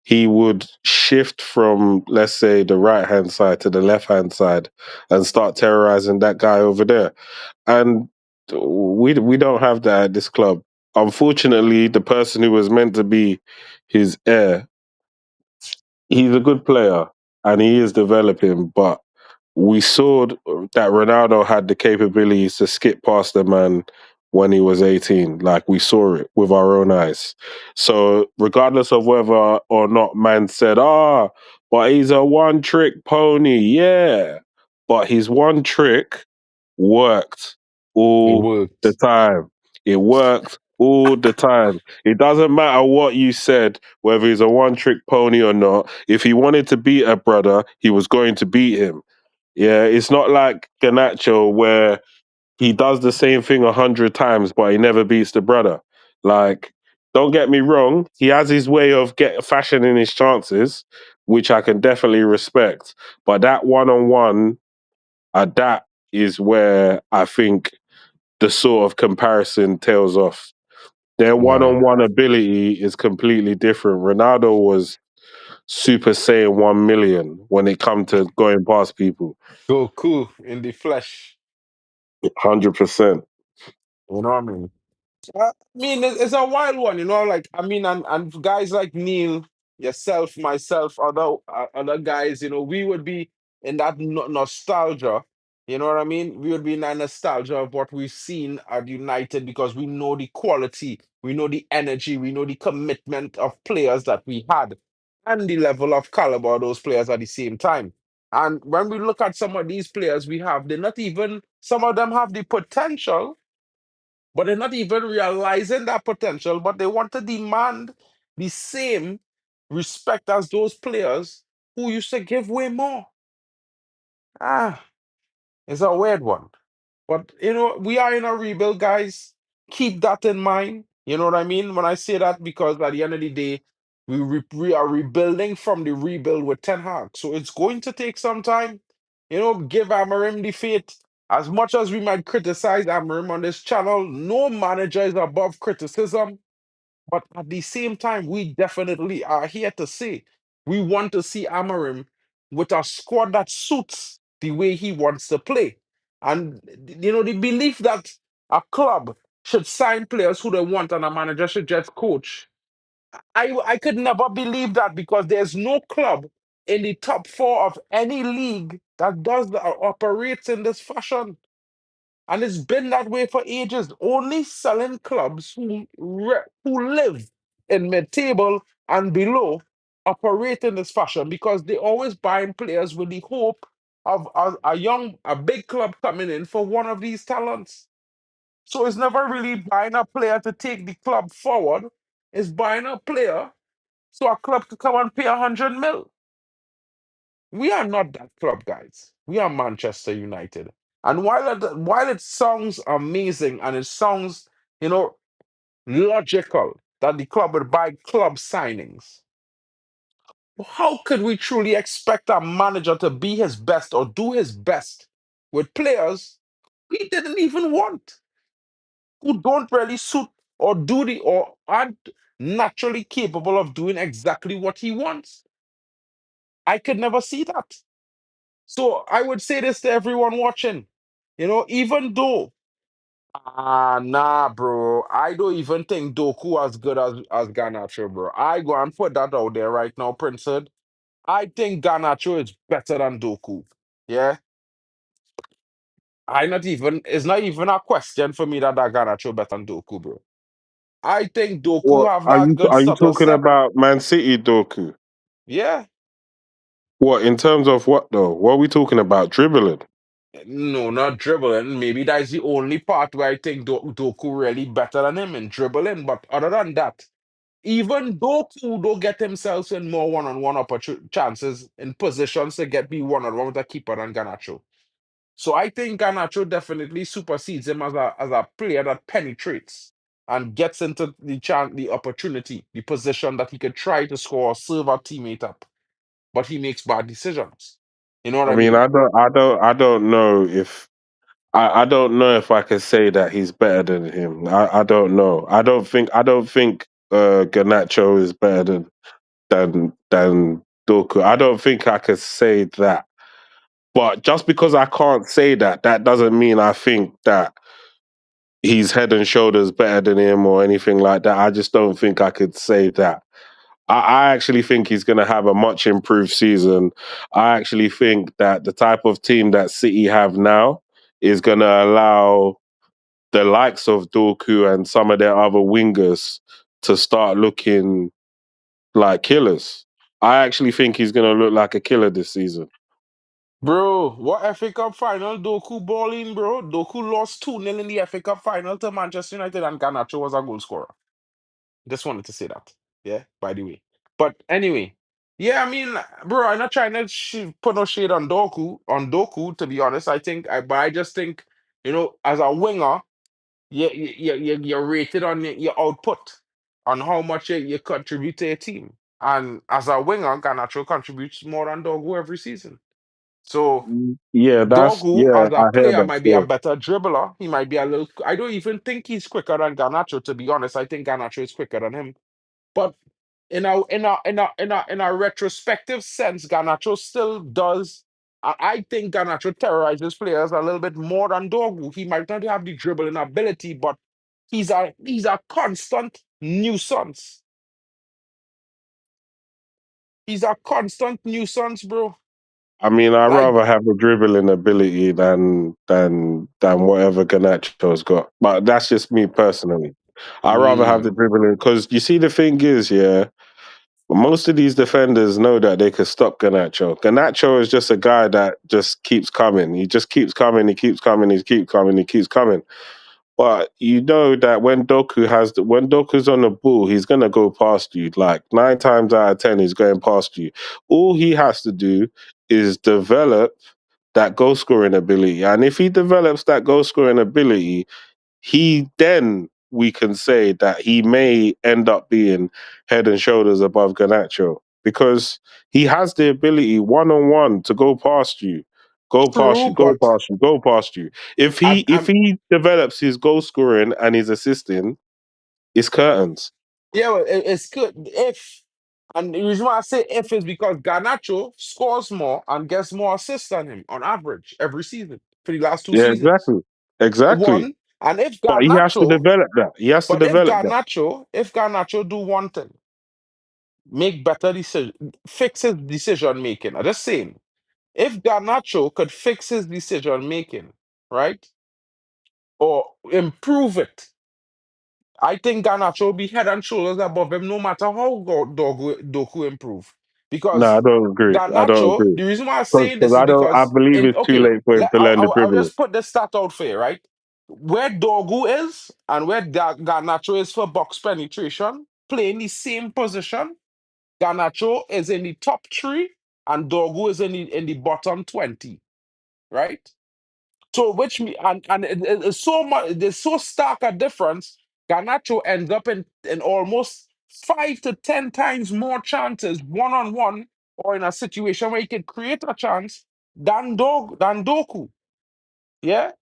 S2: he would shift from, let's say, the right hand side to the left hand side and start terrorizing that guy over there. And we don't have that at this club. Unfortunately, the person who was meant to be his heir, he's a good player and he is developing, but we saw that Ronaldo had the capabilities to skip past the man when he was 18. Like, we saw it with our own eyes. So regardless of whether or not man said, but he's a one trick pony, yeah. But his one trick worked
S1: it
S2: all the
S1: worked.
S2: time. It worked all the time. It doesn't matter what you said, whether he's a one trick pony or not. If he wanted to beat a brother, he was going to beat him. Yeah, it's not like Ganacho where he does the same thing 100 times, but he never beats the brother. Like, don't get me wrong, he has his way of fashioning his chances, which I can definitely respect. But that one-on-one, that is where I think the sort of comparison tails off. Their
S1: Yeah.
S2: one-on-one ability is completely different. Ronaldo was Super Saiyan 1 million when it come to going past people.
S1: Goku in the flesh.
S2: 100%.
S1: You know what I mean? I mean, it's a wild one, Like, I mean, and guys like Neil, yourself, myself, other guys, we would be in that nostalgia. You know what I mean? We would be in that nostalgia of what we've seen at United, because we know the quality, we know the energy, we know the commitment of players that we had, and the level of caliber of those players at the same time. And when we look at some of these players we have, they're not even, some of them have the potential, but they're not even realizing that potential, but they want to demand the same respect as those players who used to give way more. Ah, it's a weird one. But we are in a rebuild, guys. Keep that in mind. You know what I mean? When I say that, because at the end of the day, we are rebuilding from the rebuild with Ten Hag. So it's going to take some time. Give Amarim the fate. As much as we might criticize Amarim on this channel, no manager is above criticism. But at the same time, we definitely are here to say we want to see Amarim with a squad that suits the way he wants to play. And, the belief that a club should sign players who they want and a manager should just coach. I could never believe that, because there's no club in the top four of any league that does that or operates in this fashion. And it's been that way for ages. Only selling clubs who live in mid-table and below operate in this fashion, because they always buying players with the hope of a big club coming in for one of these talents. So it's never really buying a player to take the club forward. It's buying a player so a club could come and pay 100 mil. We are not that club, guys. We are Manchester United. And while it sounds amazing and it sounds, logical that the club would buy club signings, how could we truly expect a manager to be his best or do his best with players he didn't even want, who don't really suit or or aren't naturally capable of doing exactly what he wants? I could never see that. So I would say this to everyone watching. even though, nah, bro, I don't even think Doku as good as Garnacho, bro. I go and put that out there right now, Princeton. I think Garnacho is better than Doku. Yeah, it's not even a question for me that Garnacho better than Doku, bro. I think Doku
S2: What
S1: have that good
S2: are you
S1: subtle
S2: talking
S1: set.
S2: about? Man City, Doku?
S1: Yeah,
S2: What in terms of what though? What are we talking about? Dribbling?
S1: no, not dribbling. Maybe that's the only part where I think Doku really better than him in dribbling. But other than that, even Doku don't get himself in more one-on-one chances in positions to get be one-on-one with a keeper than Garnacho. So I think Garnacho definitely supersedes him as a player that penetrates and gets into the opportunity, the position that he could try to score or serve a teammate up, but he makes bad decisions. You know what
S2: I
S1: I
S2: mean,
S1: mean?
S2: I don't know if I don't know if I can say that he's better than him. I don't know. I don't think Garnacho is better than Doku. I don't think I could say that. But just because I can't say that, that doesn't mean I think that he's head and shoulders better than him or anything like that. I just don't think I could say that. I actually think he's going to have a much improved season. I actually think that the type of team that City have now is going to allow the likes of Dorku and some of their other wingers to start looking like killers. I actually think he's going to look like a killer this season.
S1: Bro, what FA Cup final Doku balling, bro? Doku lost 2-0 in the FA Cup final to Manchester United and Garnacho was a goal scorer. Just wanted to say that. Yeah, by the way. But anyway, yeah, I mean, bro, I'm not trying to put no shade on Doku, to be honest. But I just think, as a winger, you're rated on your output, on how much you contribute to your team. And as a winger, Garnacho contributes more than Dogu every season. So
S2: Yeah,
S1: Dogu,
S2: yeah,
S1: as a
S2: I hear
S1: player,
S2: that
S1: might be a
S2: still.
S1: better dribbler. He might be a little. I don't even think he's quicker than Garnacho, to be honest. I think Garnacho is quicker than him. But in a retrospective sense, Garnacho still does. I think Garnacho terrorizes players a little bit more than Dogu. He might not have the dribbling ability, but he's a constant nuisance. He's a constant nuisance, bro.
S2: I mean, I'd
S1: Like,
S2: rather have a dribbling ability than whatever Ganacho's got. But that's just me personally. I'd rather have the
S1: mm,
S2: dribbling because you see, the thing is, yeah, most of these defenders know that they can stop Ganacho. Ganacho is just a guy that just keeps coming. He just keeps coming. He keeps coming. He keeps coming. He keeps coming. But you know that when Doku's on the ball, he's gonna go past you. Like 9 times out of 10, he's going past you. All he has to do is develop that goal scoring ability. And if he develops that goal scoring ability, then we can say that he may end up being head and shoulders above Garnacho because he has the ability one on one to go past you, go past
S1: true,
S2: you, go
S1: but
S2: past you, go past you. If
S1: I'm
S2: he develops his goal scoring and his assisting, it's curtains.
S1: yeah, well, it's good if, and the reason why I say if is because Garnacho scores more and gets more assists than him on average every season for the last two
S2: Yeah,
S1: seasons.
S2: exactly, exactly.
S1: One, and if
S2: But he has to
S1: Garnacho,
S2: develop that. He has to
S1: but if
S2: develop that.
S1: Garnacho, if Garnacho do one thing, make better decision, fix his decision making. I'm just saying, if Garnacho could fix his decision making, right, or improve it, I think Garnacho will be head and shoulders above him no matter how Doku improve.
S2: No, I
S1: Because
S2: don't agree. I don't
S1: Garnacho,
S2: agree
S1: the reason why I'm
S2: because
S1: saying this is
S2: I don't. I
S1: because
S2: believe it's too late for him to learn the
S1: I'll
S2: dribbling.
S1: just put this stat out for you, right? Where Dogu is and where Garnacho is for box penetration, playing the same position, Garnacho is in the top three and Dogu is in the bottom 20, right? So which me and it's so much, there's so stark a difference. Garnacho ends up in almost 5 to 10 times more chances one on one or in a situation where he can create a chance than Doku. Yeah.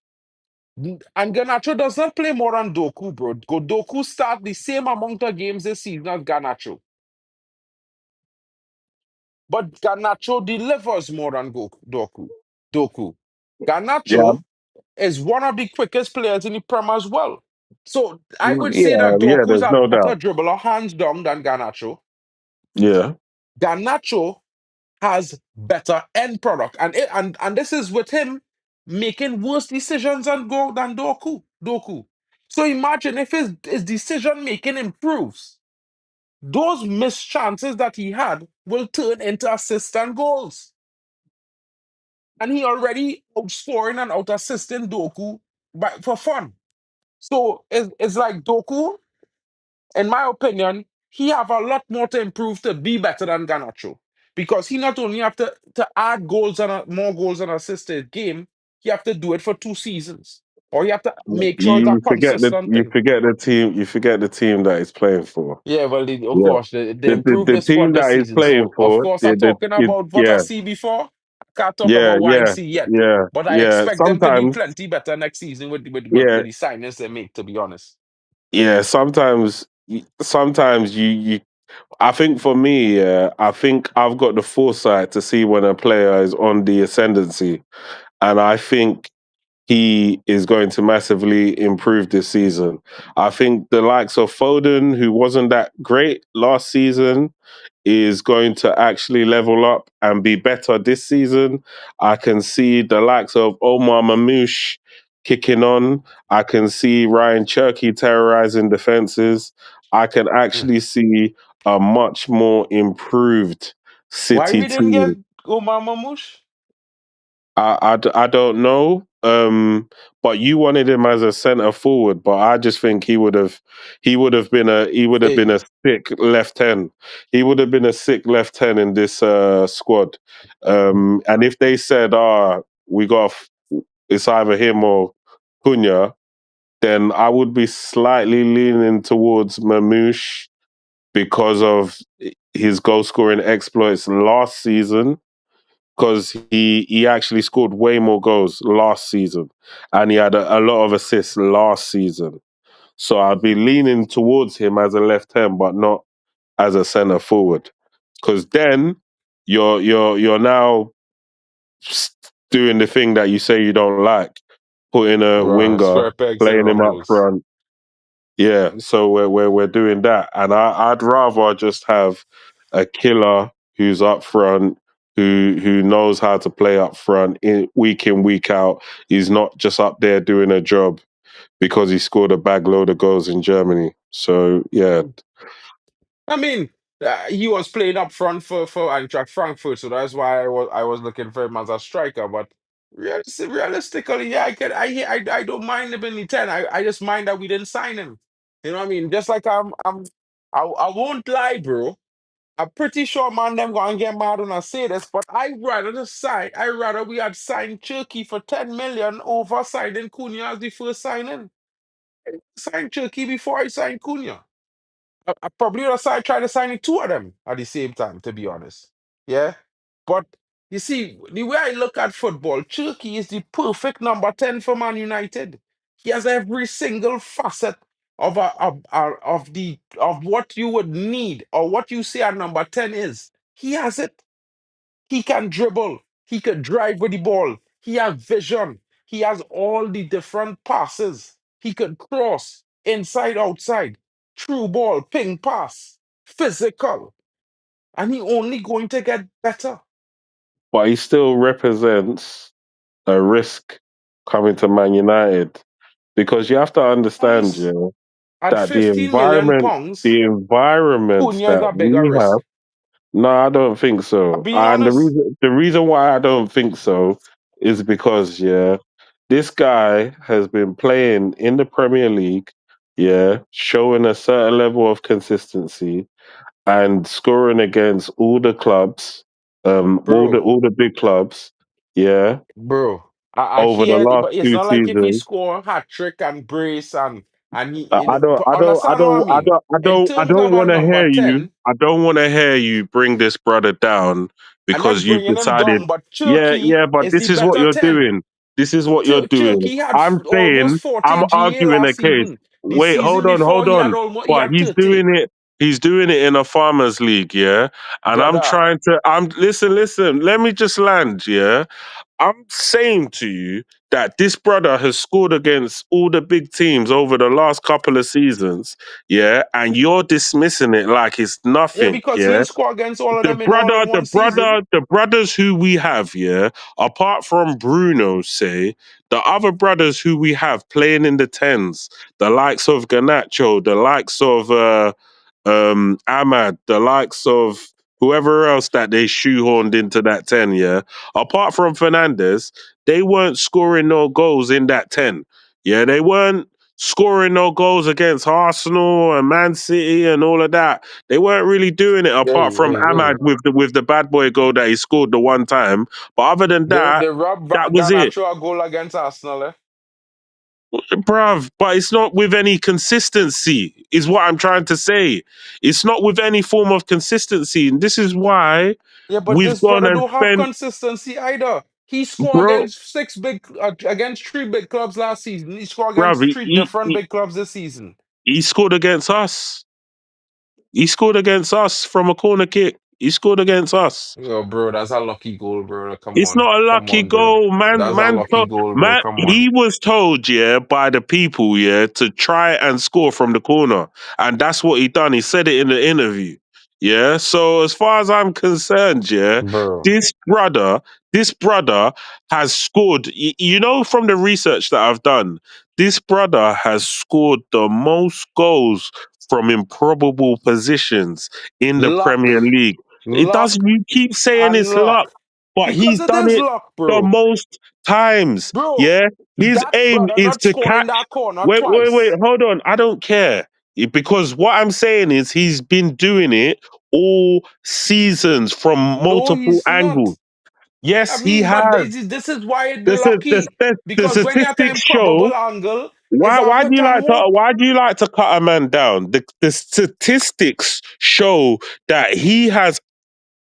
S1: And Garnacho does not play more than Doku, bro. Doku start the same amount of games this season as Garnacho. But Garnacho delivers more than Doku. Garnacho is one of the quickest players in the Prem as well. So I would say
S2: Yeah,
S1: that
S2: yeah.
S1: Doku is
S2: There's
S1: a
S2: no
S1: better
S2: doubt.
S1: dribbler, hands down, than Garnacho.
S2: Yeah.
S1: Garnacho has better end product, and this is with him making worse decisions than Doku. Doku. So imagine if his decision making improves, those missed chances that he had will turn into assists and goals. And he already outscoring and out assisting Doku for fun. So it's like Doku, in my opinion, he have a lot more to improve to be better than Garnacho. Because he not only have to add goals and more goals and assists to his game, he have to do it for 2 seasons. Or you have to make sure it's a
S2: You forget the
S1: consistent
S2: you
S1: thing.
S2: forget the team. You forget the team that he's playing for.
S1: Yeah, well, of
S2: Yeah.
S1: course, they improved
S2: The
S1: the squad
S2: team
S1: this
S2: that he's
S1: season.
S2: playing
S1: So, of
S2: for.
S1: course, I'm talking about what I
S2: Yeah.
S1: see before. I can't talk
S2: Yeah.
S1: about what I
S2: Yeah.
S1: see yet.
S2: Yeah.
S1: But I
S2: Yeah.
S1: expect them to be
S2: Sometimes.
S1: plenty better next season
S2: Yeah.
S1: with the signings they make, to be honest.
S2: Yeah. Sometimes you. I think for me, I think I've got the foresight to see when a player is on the ascendancy, and I think he is going to massively improve this season. I think the likes of Foden, who wasn't that great last season, is going to actually level up and be better this season. I can see the likes of Omar Mamouche kicking on. I can see Ryan Cherky terrorizing defenses. I can
S1: Mm.
S2: actually see a much more improved
S1: Why
S2: City
S1: we didn't get
S2: team.
S1: Omar Mamouche?
S2: I don't know. But you wanted him as a centre forward, but I just think he would have been
S1: Hey,
S2: a sick left 10. He would have been a sick left 10 in this squad. And if they said, we got it's either him or Cunha, then I would be slightly leaning towards Mamouche because of his goal scoring exploits last season, because he actually scored way more goals last season, and he had a lot of assists last season. So I'd be leaning towards him as a left hand, but not as a centre forward, because then you're now doing the thing that you say you don't like, putting a
S1: bruh,
S2: winger,
S1: square pegs and
S2: playing him
S1: round
S2: up
S1: holes.
S2: front. Yeah, so we're doing that, and I'd rather just have a killer who's up front, who knows how to play up front in week out. He's not just up there doing a job because he scored a bag load of goals in Germany. So yeah,
S1: I mean, he was playing up front for Eintracht Frankfurt, so that's why I was looking for him as a striker. But realistically, yeah, I don't mind him in the 10. I just mind that we didn't sign him. You know what I mean? Just like I won't lie, bro. I'm pretty sure man them gonna get mad when I say this, but I rather we had signed Turkey for 10 million over signing Cunha as the first signing. Signed Turkey before I signed Cunha. I probably would have tried to sign two of them at the same time, to be honest. Yeah. But you see, the way I look at football, Turkey is the perfect number 10 for Man United. He has every single facet of what you would need or what you say a number 10 is. He has it. He can dribble. He could drive with the ball. He has vision. He has all the different passes. He could cross inside, outside, through ball, ping pass, physical. And he only going to get better.
S2: but he still represents a risk coming to Man United, because you have to understand,
S1: Pounds.
S2: yeah,
S1: At
S2: that
S1: 15 million pounds,
S2: the environment
S1: Cunha is
S2: that
S1: a bigger
S2: we have.
S1: risk.
S2: No, I don't think
S1: I'll
S2: so.
S1: be
S2: And
S1: honest,
S2: the reason why I don't think so is because, yeah, this guy has been playing in the Premier League, yeah, showing a certain level of consistency and scoring against all the clubs,
S1: bro.
S2: all the big clubs, yeah,
S1: Bro, I
S2: over the
S1: hear it,
S2: last
S1: but it's
S2: two
S1: not like if he
S2: seasons.
S1: score hat trick and brace and
S2: I don't,
S1: understand what I mean. In
S2: I
S1: terms
S2: don't
S1: of a
S2: want to
S1: number
S2: hear you.
S1: 10,
S2: I don't want to hear you bring this brother down
S1: I'm
S2: because
S1: not
S2: you've
S1: bringing him
S2: decided,
S1: down, but
S2: yeah,
S1: Turkey
S2: yeah, but
S1: is the
S2: this is what
S1: better
S2: you're
S1: 10.
S2: doing. This is what you're doing.
S1: Turkey had
S2: I'm
S1: almost
S2: saying,
S1: 40
S2: I'm
S1: GA
S2: arguing a
S1: last
S2: case.
S1: season. The
S2: Wait,
S1: season before
S2: hold on.
S1: he
S2: But
S1: had 30.
S2: he's doing it in a farmers league, yeah? And I'm
S1: Brother,
S2: trying to, listen, let me just land, yeah? I'm saying to you that this brother has scored against all the big teams over the last couple of seasons, yeah, and you're dismissing it like it's
S1: Yeah,
S2: nothing,
S1: because he
S2: yeah.
S1: ain't score against all of
S2: The
S1: them in all
S2: brother,
S1: in one season.
S2: the brothers who we have, yeah, apart from Bruno, say, the other brothers who we have playing in the tens, the likes of Garnacho, the likes of Ahmad, the likes of whoever else that they shoehorned into that 10, yeah. Apart from Fernandez, they weren't scoring no goals in that 10. Yeah, they weren't scoring no goals against Arsenal and Man City and all of that. They weren't really doing it apart from Ahmad with the bad boy goal that he scored the one time. But other than
S1: They
S2: that,
S1: robbed
S2: that was it.
S1: Garnacho a goal against Arsenal. Eh?
S2: Bruv, but it's not with any consistency, is what I'm trying to say. It's not with any form of consistency. And this is why
S1: Yeah, but
S2: we've
S1: this
S2: gone
S1: brother
S2: and
S1: don't have
S2: spent,
S1: consistency either. He scored
S2: bro,
S1: against against three big clubs last season. He scored
S2: bruv,
S1: against three different big clubs this season.
S2: he scored against us. He scored against us from a corner kick. He scored against us.
S1: Yo, bro, that's a lucky goal, bro.
S2: It's not a
S1: Come
S2: lucky
S1: on, bro.
S2: goal, man.
S1: That's a lucky goal, bro.
S2: Man,
S1: Come on,
S2: he was told, yeah, by the people, yeah, to try and score from the corner, and that's what he done. He said it in the interview, yeah. So as far as I'm concerned, yeah,
S1: bro.
S2: this brother, this brother has scored. You know, from the research that I've done, this brother has scored the most goals from improbable positions in the Premier
S1: Luck,
S2: League. It does.
S1: luck,
S2: You keep saying
S1: and
S2: it's luck.
S1: luck.
S2: But
S1: Because
S2: he's
S1: it
S2: done
S1: is
S2: it
S1: luck,
S2: the
S1: bro.
S2: most times.
S1: Bro,
S2: Yeah. His
S1: that
S2: aim
S1: brother
S2: is
S1: not
S2: to
S1: scoring
S2: catch.
S1: that corner
S2: Wait,
S1: twice.
S2: hold on. I don't care. Because what I'm saying is he's been doing it all seasons from
S1: No,
S2: multiple
S1: he's not.
S2: angles. Yes,
S1: I
S2: he
S1: mean, but
S2: has.
S1: this is why it's
S2: The,
S1: lucky.
S2: the
S1: Because when you're at an
S2: statistics show.
S1: improbable angle, it's half
S2: Why
S1: the
S2: do you
S1: time hope.
S2: why do you like to cut a man down? The statistics show that he has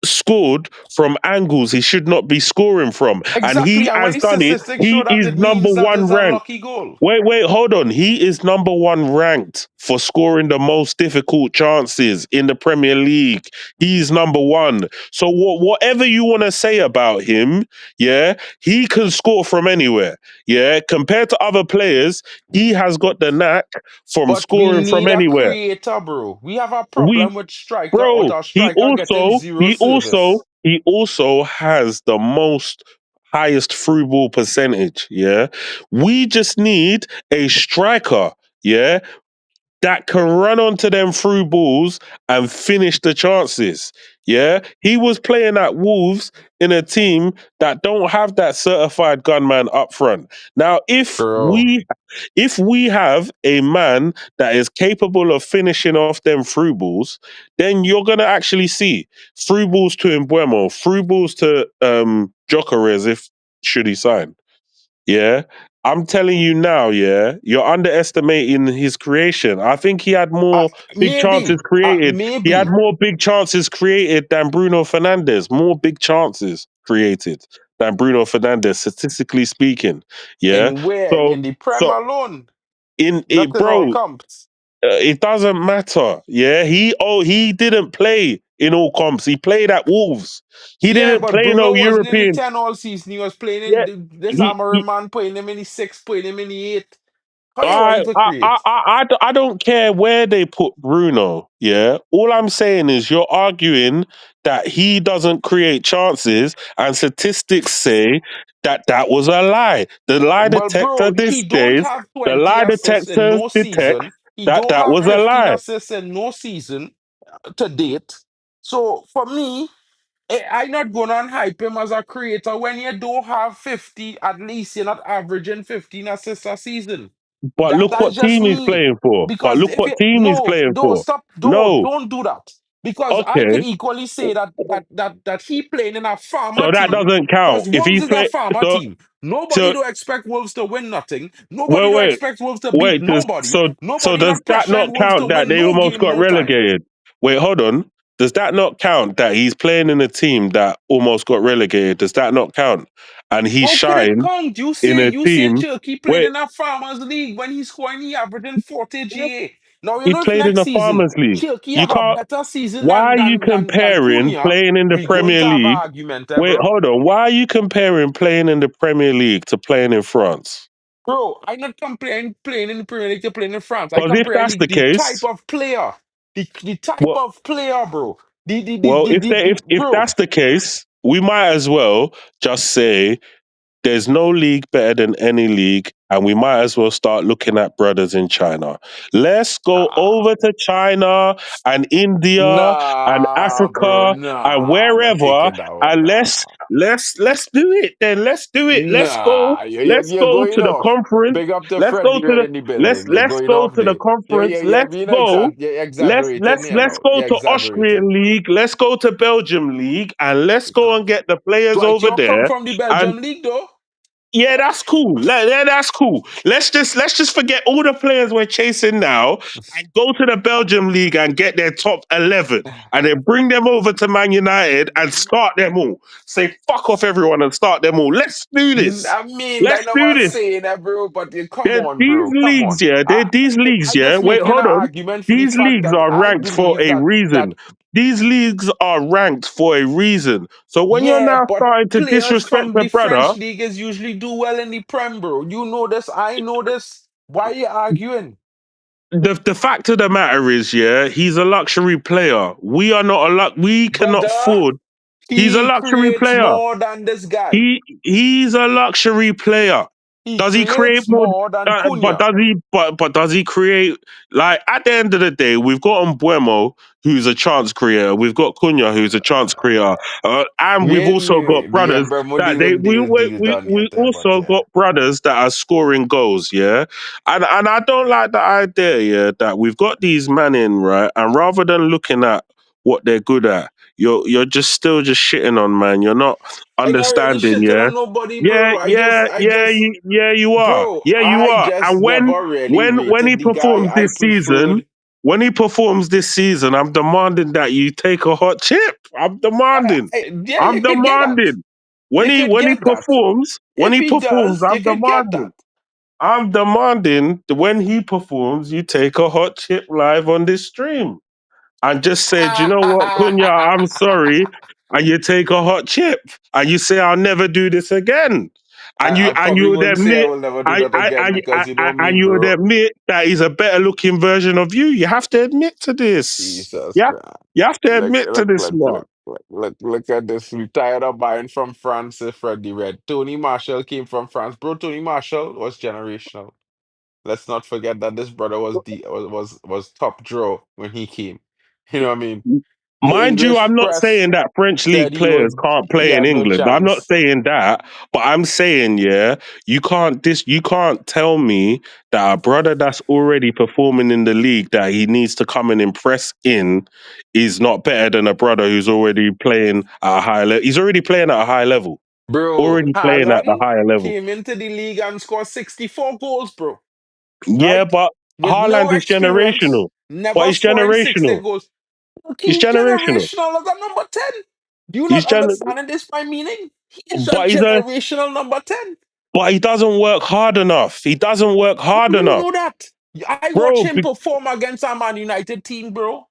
S2: scored from angles he should not be scoring from. And
S1: Exactly.
S2: he
S1: And when
S2: has
S1: the
S2: done it.
S1: statistics
S2: He
S1: show that,
S2: is
S1: it
S2: number
S1: means that
S2: one
S1: it's a
S2: ranked.
S1: lucky goal.
S2: Wait, hold on. He is number one ranked for scoring the most difficult chances in the Premier League. He's number one. So whatever you want to say about him, yeah, he can score from anywhere. Yeah, compared to other players, he has got the knack from
S1: But we
S2: scoring from
S1: need a
S2: anywhere.
S1: creator, bro. We have a
S2: We
S1: problem with striker or
S2: Bro,
S1: the striker getting zero service.
S2: he also has the most highest through ball percentage. Yeah, we just need a striker. Yeah, that can run onto them through balls and finish the chances. Yeah, he was playing at Wolves in a team that don't have that certified gunman up front. Now,
S1: Bro.
S2: if we have a man that is capable of finishing off them through balls, then you're gonna actually see through balls to Embuemo, through balls to Gyokeres if should he sign. Yeah. I'm telling you now, yeah, you're underestimating his creation. I think he had more big chances created. He had
S1: Maybe.
S2: more big chances created than Bruno Fernandes. More big chances created than Bruno Fernandes, statistically speaking. Yeah.
S1: In where?
S2: So
S1: In the Prem
S2: so
S1: alone.
S2: in
S1: Not
S2: it,
S1: in all
S2: bro,
S1: comps.
S2: it doesn't matter. Yeah. He didn't play in all comps. He played at Wolves. He
S1: Yeah,
S2: didn't
S1: but
S2: play no
S1: Bruno wasn't in the
S2: European.
S1: 10 all season. He was playing in
S2: Yeah.
S1: this
S2: He
S1: man playing him in the 6, playing him in the 8. How you want
S2: I,
S1: him to
S2: I, I,
S1: create?
S2: I don't care where they put Bruno. Yeah, all I'm saying is you're arguing that he doesn't create chances, and statistics say that that was a lie. The lie
S1: Well,
S2: detector
S1: bro,
S2: these
S1: he don't
S2: days,
S1: have
S2: the
S1: 20
S2: lie
S1: assists in
S2: detectors
S1: no
S2: detect
S1: season. He
S2: that
S1: don't
S2: that
S1: have
S2: was a
S1: 15
S2: lie.
S1: assists in no season to date. So for me, I'm not going to hype him as a creator. When you don't have 50, at least you're not averaging 15 assists a season.
S2: But look
S1: That's
S2: what
S1: just
S2: team he's
S1: me.
S2: playing for. But
S1: Because
S2: look
S1: if
S2: what
S1: you
S2: team he's
S1: no,
S2: playing
S1: don't
S2: for.
S1: stop,
S2: No,
S1: don't do that. Because I could
S2: okay.
S1: equally say that he playing in a farmer
S2: So that
S1: team.
S2: doesn't count.
S1: Because
S2: If
S1: Wolves
S2: he's
S1: is a
S2: play,
S1: farmer
S2: so
S1: team. Nobody
S2: so
S1: do expect Wolves to win nothing. Nobody do
S2: wait,
S1: expect Wolves to beat
S2: Wait,
S1: nobody.
S2: so
S1: Nobody
S2: does
S1: not
S2: that
S1: pressuring
S2: not
S1: Wolves to
S2: count that
S1: win
S2: they
S1: no
S2: almost
S1: game,
S2: got
S1: no time.
S2: relegated? Wait, hold on. Does that not count that he's playing in a team that almost got relegated? Does that not count? And he
S1: How could it
S2: shined
S1: count?
S2: in a
S1: You say
S2: team.
S1: Cherky playing
S2: Wait,
S1: in a farmers league when he's scoring, he averaging 40 GA. Now you
S2: He
S1: know if
S2: played in
S1: next
S2: the
S1: season
S2: Farmers League.
S1: Chilky
S2: You
S1: have a
S2: can't.
S1: better season
S2: Why
S1: than
S2: are you comparing
S1: Cunha,
S2: playing in the
S1: we going
S2: Premier
S1: to have an
S2: League?
S1: argument,
S2: Wait,
S1: bro.
S2: hold on. Why are you comparing playing in the Premier League to playing in France?
S1: Bro, I'm not comparing playing in the Premier League to playing in France. I
S2: Because if
S1: compare
S2: that's the
S1: the type
S2: case,
S1: of player. The type
S2: well,
S1: of player, bro.
S2: well, if
S1: Bro.
S2: that's the case, we might as well just say there's no league better than any league, and we might as well start looking at brothers in China. Let's go
S1: Nah.
S2: over to China and India and
S1: Nah, bro.
S2: Africa and
S1: Nah. I'm not
S2: wherever,
S1: taking that one.
S2: and
S1: Nah.
S2: let's do it then. Let's do it.
S1: Nah. You're
S2: Let's
S1: going
S2: go to the
S1: off.
S2: conference.
S1: Big up to
S2: Let's go
S1: Freddie
S2: to
S1: Red
S2: the
S1: in the building. You're
S2: let's
S1: going
S2: go
S1: off
S2: to the
S1: there.
S2: conference.
S1: You're
S2: Let's
S1: being
S2: go.
S1: You're exaggerating here
S2: Let's
S1: now.
S2: go
S1: You're
S2: to Austrian
S1: exaggerating.
S2: league. Let's go to Belgium league, and let's go
S1: Nah.
S2: and get the players
S1: Dwight,
S2: over
S1: you come
S2: there.
S1: from the
S2: And
S1: Belgium League, though?
S2: yeah, that's cool. That's cool. Let's just forget all the players we're chasing now and go to the Belgium league and get their top 11 and then bring them over to Man United and start them all. Say fuck off everyone and start them all. Let's do this.
S1: I mean, I
S2: Let's
S1: never
S2: do this.
S1: saying that, bro. But come
S2: They're
S1: on,
S2: these
S1: bro. Come on.
S2: leagues, yeah. They're these leagues,
S1: I
S2: yeah.
S1: just
S2: Wait,
S1: making an
S2: hold on.
S1: argument for the
S2: These
S1: fact
S2: leagues
S1: that
S2: are
S1: I
S2: ranked for
S1: believe
S2: a
S1: that
S2: reason. These leagues are ranked for a reason. So when you're
S1: yeah,
S2: now
S1: but
S2: starting to
S1: players
S2: disrespect
S1: from
S2: the
S1: the
S2: brother,
S1: French leagues usually do well in the Prem, bro. You know this. I know this. Why are you arguing,
S2: the fact of the matter is, yeah, he's a luxury player. We are not a we cannot
S1: brother?
S2: afford. He's a
S1: He
S2: luxury
S1: creates
S2: player.
S1: more than this guy.
S2: He's a luxury player.
S1: He
S2: Does he create
S1: creates
S2: more?
S1: more than
S2: But
S1: Cunha.
S2: does he? But does he create? Like at the end of the day, we've got Mbuemo, who's a chance creator. We've got Cunha, who's a chance creator, and we've also got
S1: The
S2: brothers
S1: Ember
S2: that
S1: deal done
S2: we
S1: yet, but
S2: also
S1: yeah.
S2: got brothers that are scoring goals. Yeah, and I don't like the idea. Yeah, that we've got these men in right, and rather than looking at what they're good at, you're just still just shitting on man. You're not
S1: I not really
S2: understanding.
S1: shitting
S2: Yeah.
S1: on nobody, bro.
S2: Yeah, you are.
S1: Bro,
S2: Yeah, you
S1: I
S2: are.
S1: just
S2: And
S1: never really
S2: when he
S1: rated the guy.
S2: performs
S1: I
S2: this season,
S1: preferred.
S2: I'm demanding that you take a hot chip. I'm demanding.
S1: Yeah,
S2: I'm
S1: you could get that.
S2: demanding.
S1: You could
S2: When he
S1: get that.
S2: performs,
S1: If he does, you
S2: I'm
S1: could get that.
S2: demanding. I'm demanding that when he performs, you take a hot chip live on this stream and just said, you know what, Cunha, I'm sorry, and you take a hot chip and you say, I'll never do this again,
S1: I
S2: and
S1: probably
S2: you would
S1: wouldn't say I
S2: admit,
S1: will never do that again because you know me,
S2: and you would
S1: bro.
S2: admit that he's a better looking version of you. You have to admit to this.
S1: Jesus
S2: Yeah,
S1: Christ.
S2: you have to admit to this, man.
S1: Look at this. We tired of buying from France, Freddie Red. Tony Marshall came from France. Bro, Tony Marshall was generational. Let's not forget that this brother was top draw when he came. You know what I mean? The
S2: Mind you,
S1: English
S2: I'm not
S1: press
S2: saying that French league
S1: said
S2: players can't
S1: he
S2: play in
S1: had no
S2: England. I'm not
S1: chance.
S2: saying that, but I'm saying, yeah, you can't tell me that a brother that's already performing in the league that he needs to come and impress in is not better than a brother who's already playing at a higher level. He's already playing at a high level.
S1: Bro,
S2: Already playing at the
S1: Haaland
S2: higher level.
S1: came into the league and scored 64 goals, bro.
S2: Yeah,
S1: Right?
S2: but
S1: With no
S2: Haaland is
S1: experience,
S2: generational. But
S1: never
S2: he's
S1: scoring 60
S2: generational.
S1: goals.
S2: He's
S1: He's
S2: generational.
S1: generational as a number 10. Do you
S2: He's
S1: not
S2: gen
S1: understand this by meaning? He is a
S2: but he's a
S1: generational number 10.
S2: but he doesn't work hard enough. He doesn't work
S1: How
S2: hard
S1: do you
S2: enough.
S1: know that? I watch
S2: Bro,
S1: him perform against a Man United team, bro.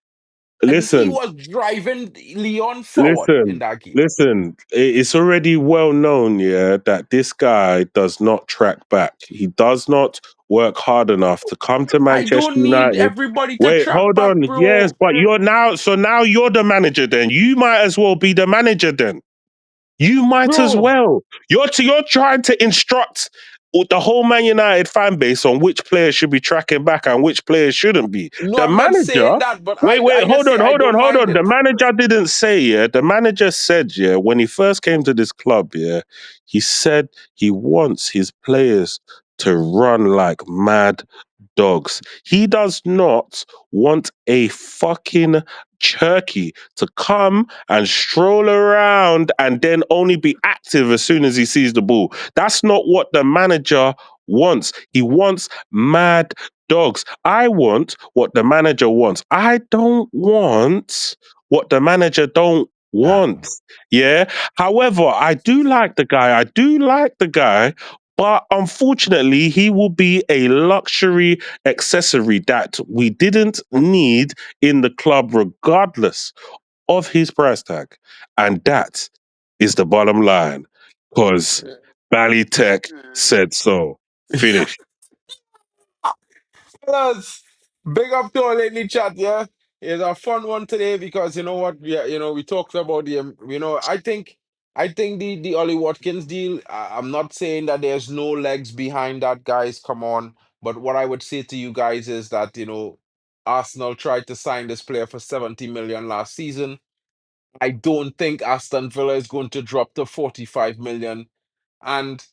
S1: And he
S2: listen,
S1: was driving Leon forward in
S2: listen,
S1: that game.
S2: listen. It's already well known, yeah, that this guy does not track back. He does not work hard enough to come to
S1: I
S2: Manchester
S1: don't need
S2: United.
S1: everybody to
S2: Wait,
S1: track
S2: hold
S1: back,
S2: on. Yes,
S1: bro.
S2: but now you're the manager then. You might as well be the manager then. You might as
S1: Bro,
S2: well. You're trying to instruct the whole Man United fan base on which players should be tracking back and which players shouldn't be.
S1: no,
S2: The
S1: I'm not
S2: manager,
S1: saying that, but
S2: wait,
S1: I just say I don't
S2: hold
S1: mind
S2: on. The
S1: it.
S2: manager didn't say, yeah. The manager said, yeah, when he first came to this club, yeah, he said he wants his players to run like mad dogs. He does not want a fucking turkey to come and stroll around and then only be active as soon as he sees the ball. That's not what the manager wants. He wants mad dogs. I want what the manager wants. I don't want what the manager don't want. Yeah. However, I do like the guy. But unfortunately, he will be a luxury accessory that we didn't need in the club, regardless of his price tag. And that is the bottom line. Because Tech said so. Finish.
S1: Fellas, big up to all in the chat, yeah. It's a fun one today because you know what, yeah, we talked about the, I think the Ollie Watkins deal. I'm not saying that there's no legs behind that, guys. Come on, but what I would say to you guys is that Arsenal tried to sign this player for 70 million last season. I don't think Aston Villa is going to drop to 45 million. And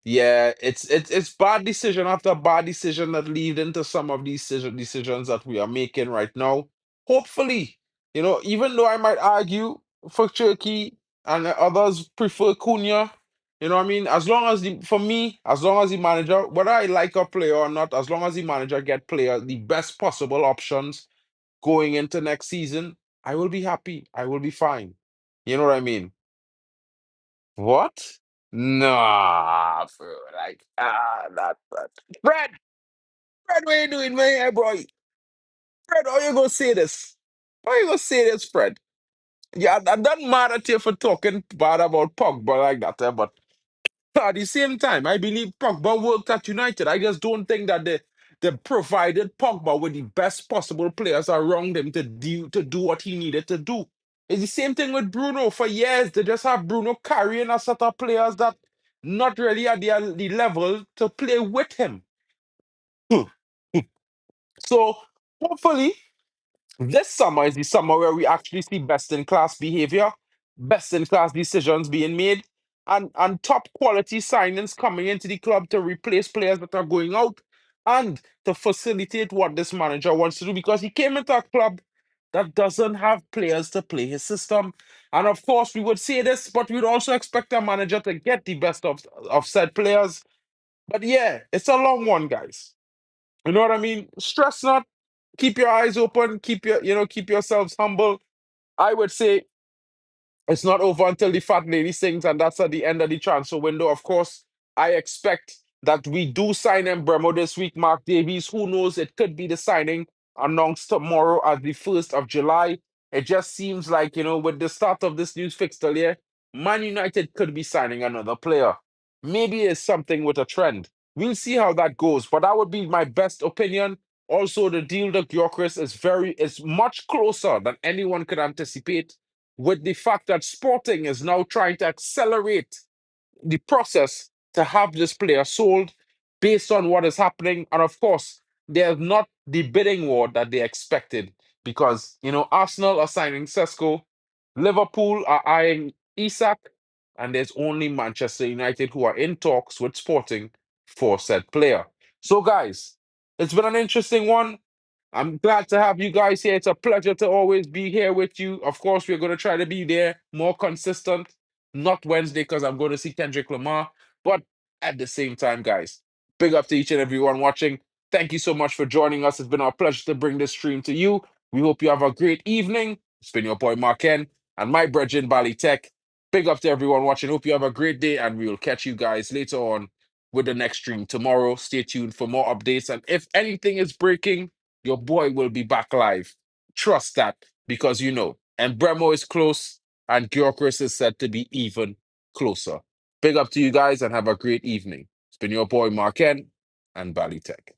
S1: yeah, it's bad decision after bad decision that lead into some of these decisions that we are making right now. Hopefully, even though I might argue for Turkey and others prefer Cunha, what I mean, as long as for me, as long as the manager, whether I like a player or not, as long as the manager get player the best possible options going into next season, I will be happy. I will be fine. You know what I mean? What? Nah, bro. Like, that. Fred! Fred, what you doing, man? Hey, bro. Fred, how you gonna say this? How you gonna say this, Fred? Yeah, I don't mad at you for talking bad about Pogba like that, but at the same time, I believe Pogba worked at United. I just don't think that they provided Pogba with the best possible players around him to do what he needed to do. It's the same thing with Bruno. For years, they just have Bruno carrying a set of players that not really at the level to play with him. So hopefully this summer is the summer where we actually see best in class behavior, best in class decisions being made, and top quality signings coming into the club to replace players that are going out and to facilitate what this manager wants to do because he came into a club that doesn't have players to play his system. And of course, we would say this, but we'd also expect a manager to get the best of said players. But yeah, it's a long one, guys. You know what I mean? Stress not, keep your eyes open, keep yourselves humble. I would say it's not over until the fat lady sings, and that's at the end of the transfer window. Of course, I expect that we do sign Bremo this week. Mark Davies, who knows? It could be the signing announced tomorrow as the 1st of July. It just seems like, with the start of this news fixture here, Man United could be signing another player. Maybe it's something with a trend. We'll see how that goes, but that would be my best opinion. Also, the deal to Gyokeres is much closer than anyone could anticipate with the fact that Sporting is now trying to accelerate the process to have this player sold based on what is happening. And of course, there's not the bidding war that they expected because, Arsenal are signing Sesko, Liverpool are eyeing Isak, and there's only Manchester United who are in talks with Sporting for said player. So, guys, it's been an interesting one. I'm glad to have you guys here. It's a pleasure to always be here with you. Of course, we're going to try to be there more consistent. Not Wednesday because I'm going to see Kendrick Lamar. But at the same time, guys, big up to each and everyone watching. Thank you so much for joining us. It's been our pleasure to bring this stream to you. We hope you have a great evening. It's been your boy Marken and my brethren Bali Tech. Big up to everyone watching. Hope you have a great day, and we will catch you guys later on with the next stream tomorrow. Stay tuned for more updates. And if anything is breaking, your boy will be back live. Trust that because and Bremo is close and Gyokeres is said to be even closer. Big up to you guys and have a great evening. It's been your boy Marken and Bali Tech.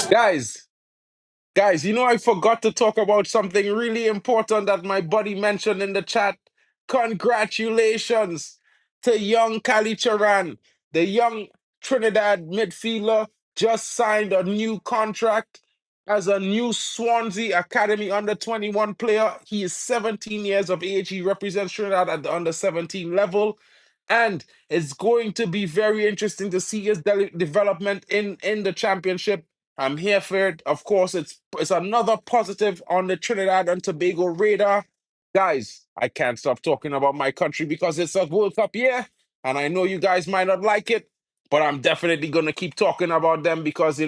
S1: Guys, Guys, I forgot to talk about something really important that my buddy mentioned in the chat. Congratulations to young Kali Charan, the young Trinidad midfielder, just signed a new contract as a new Swansea Academy under 21 player. He is 17 years of age. He represents Trinidad at the under 17 level. And it's going to be very interesting to see his development in the championship. I'm here for it. Of course, it's another positive on the Trinidad and Tobago radar. Guys, I can't stop talking about my country because it's a World Cup year, and I know you guys might not like it, but I'm definitely going to keep talking about them because,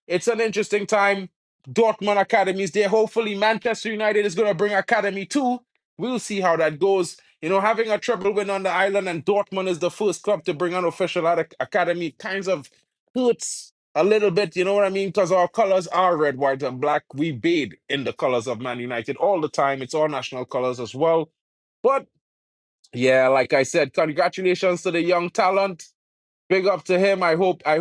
S1: it's an interesting time. Dortmund Academy is there. Hopefully, Manchester United is going to bring Academy too. We'll see how that goes. Having a treble win on the island and Dortmund is the first club to bring an official academy kinds of hurts a little bit, you know what I mean? Because our colors are red, white, and black. We bathe in the colors of Man United all the time. It's our national colors as well. But yeah, like I said, congratulations to the young talent. Big up to him. I hope, I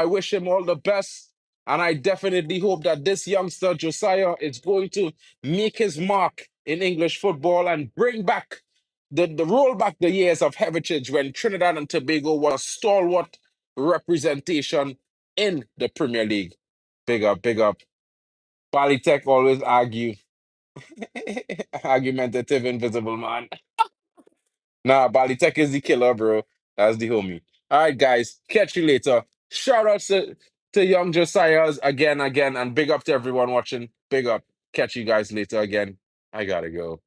S1: wish him all the best. And I definitely hope that this youngster, Josiah, is going to make his mark in English football and bring back the roll back the years of heritage when Trinidad and Tobago was a stalwart representation in the Premier League. Big up, big up. Polytech always argue. Argumentative, invisible man. Nah, Balitech is the killer, bro. That's the homie. All right, guys. Catch you later. Shout out to young Josiah's again, and big up to everyone watching. Big up. Catch you guys later again. I gotta go.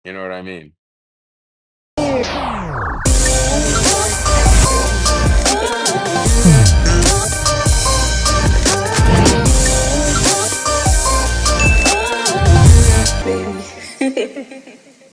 S1: You know what I mean?
S3: Baby.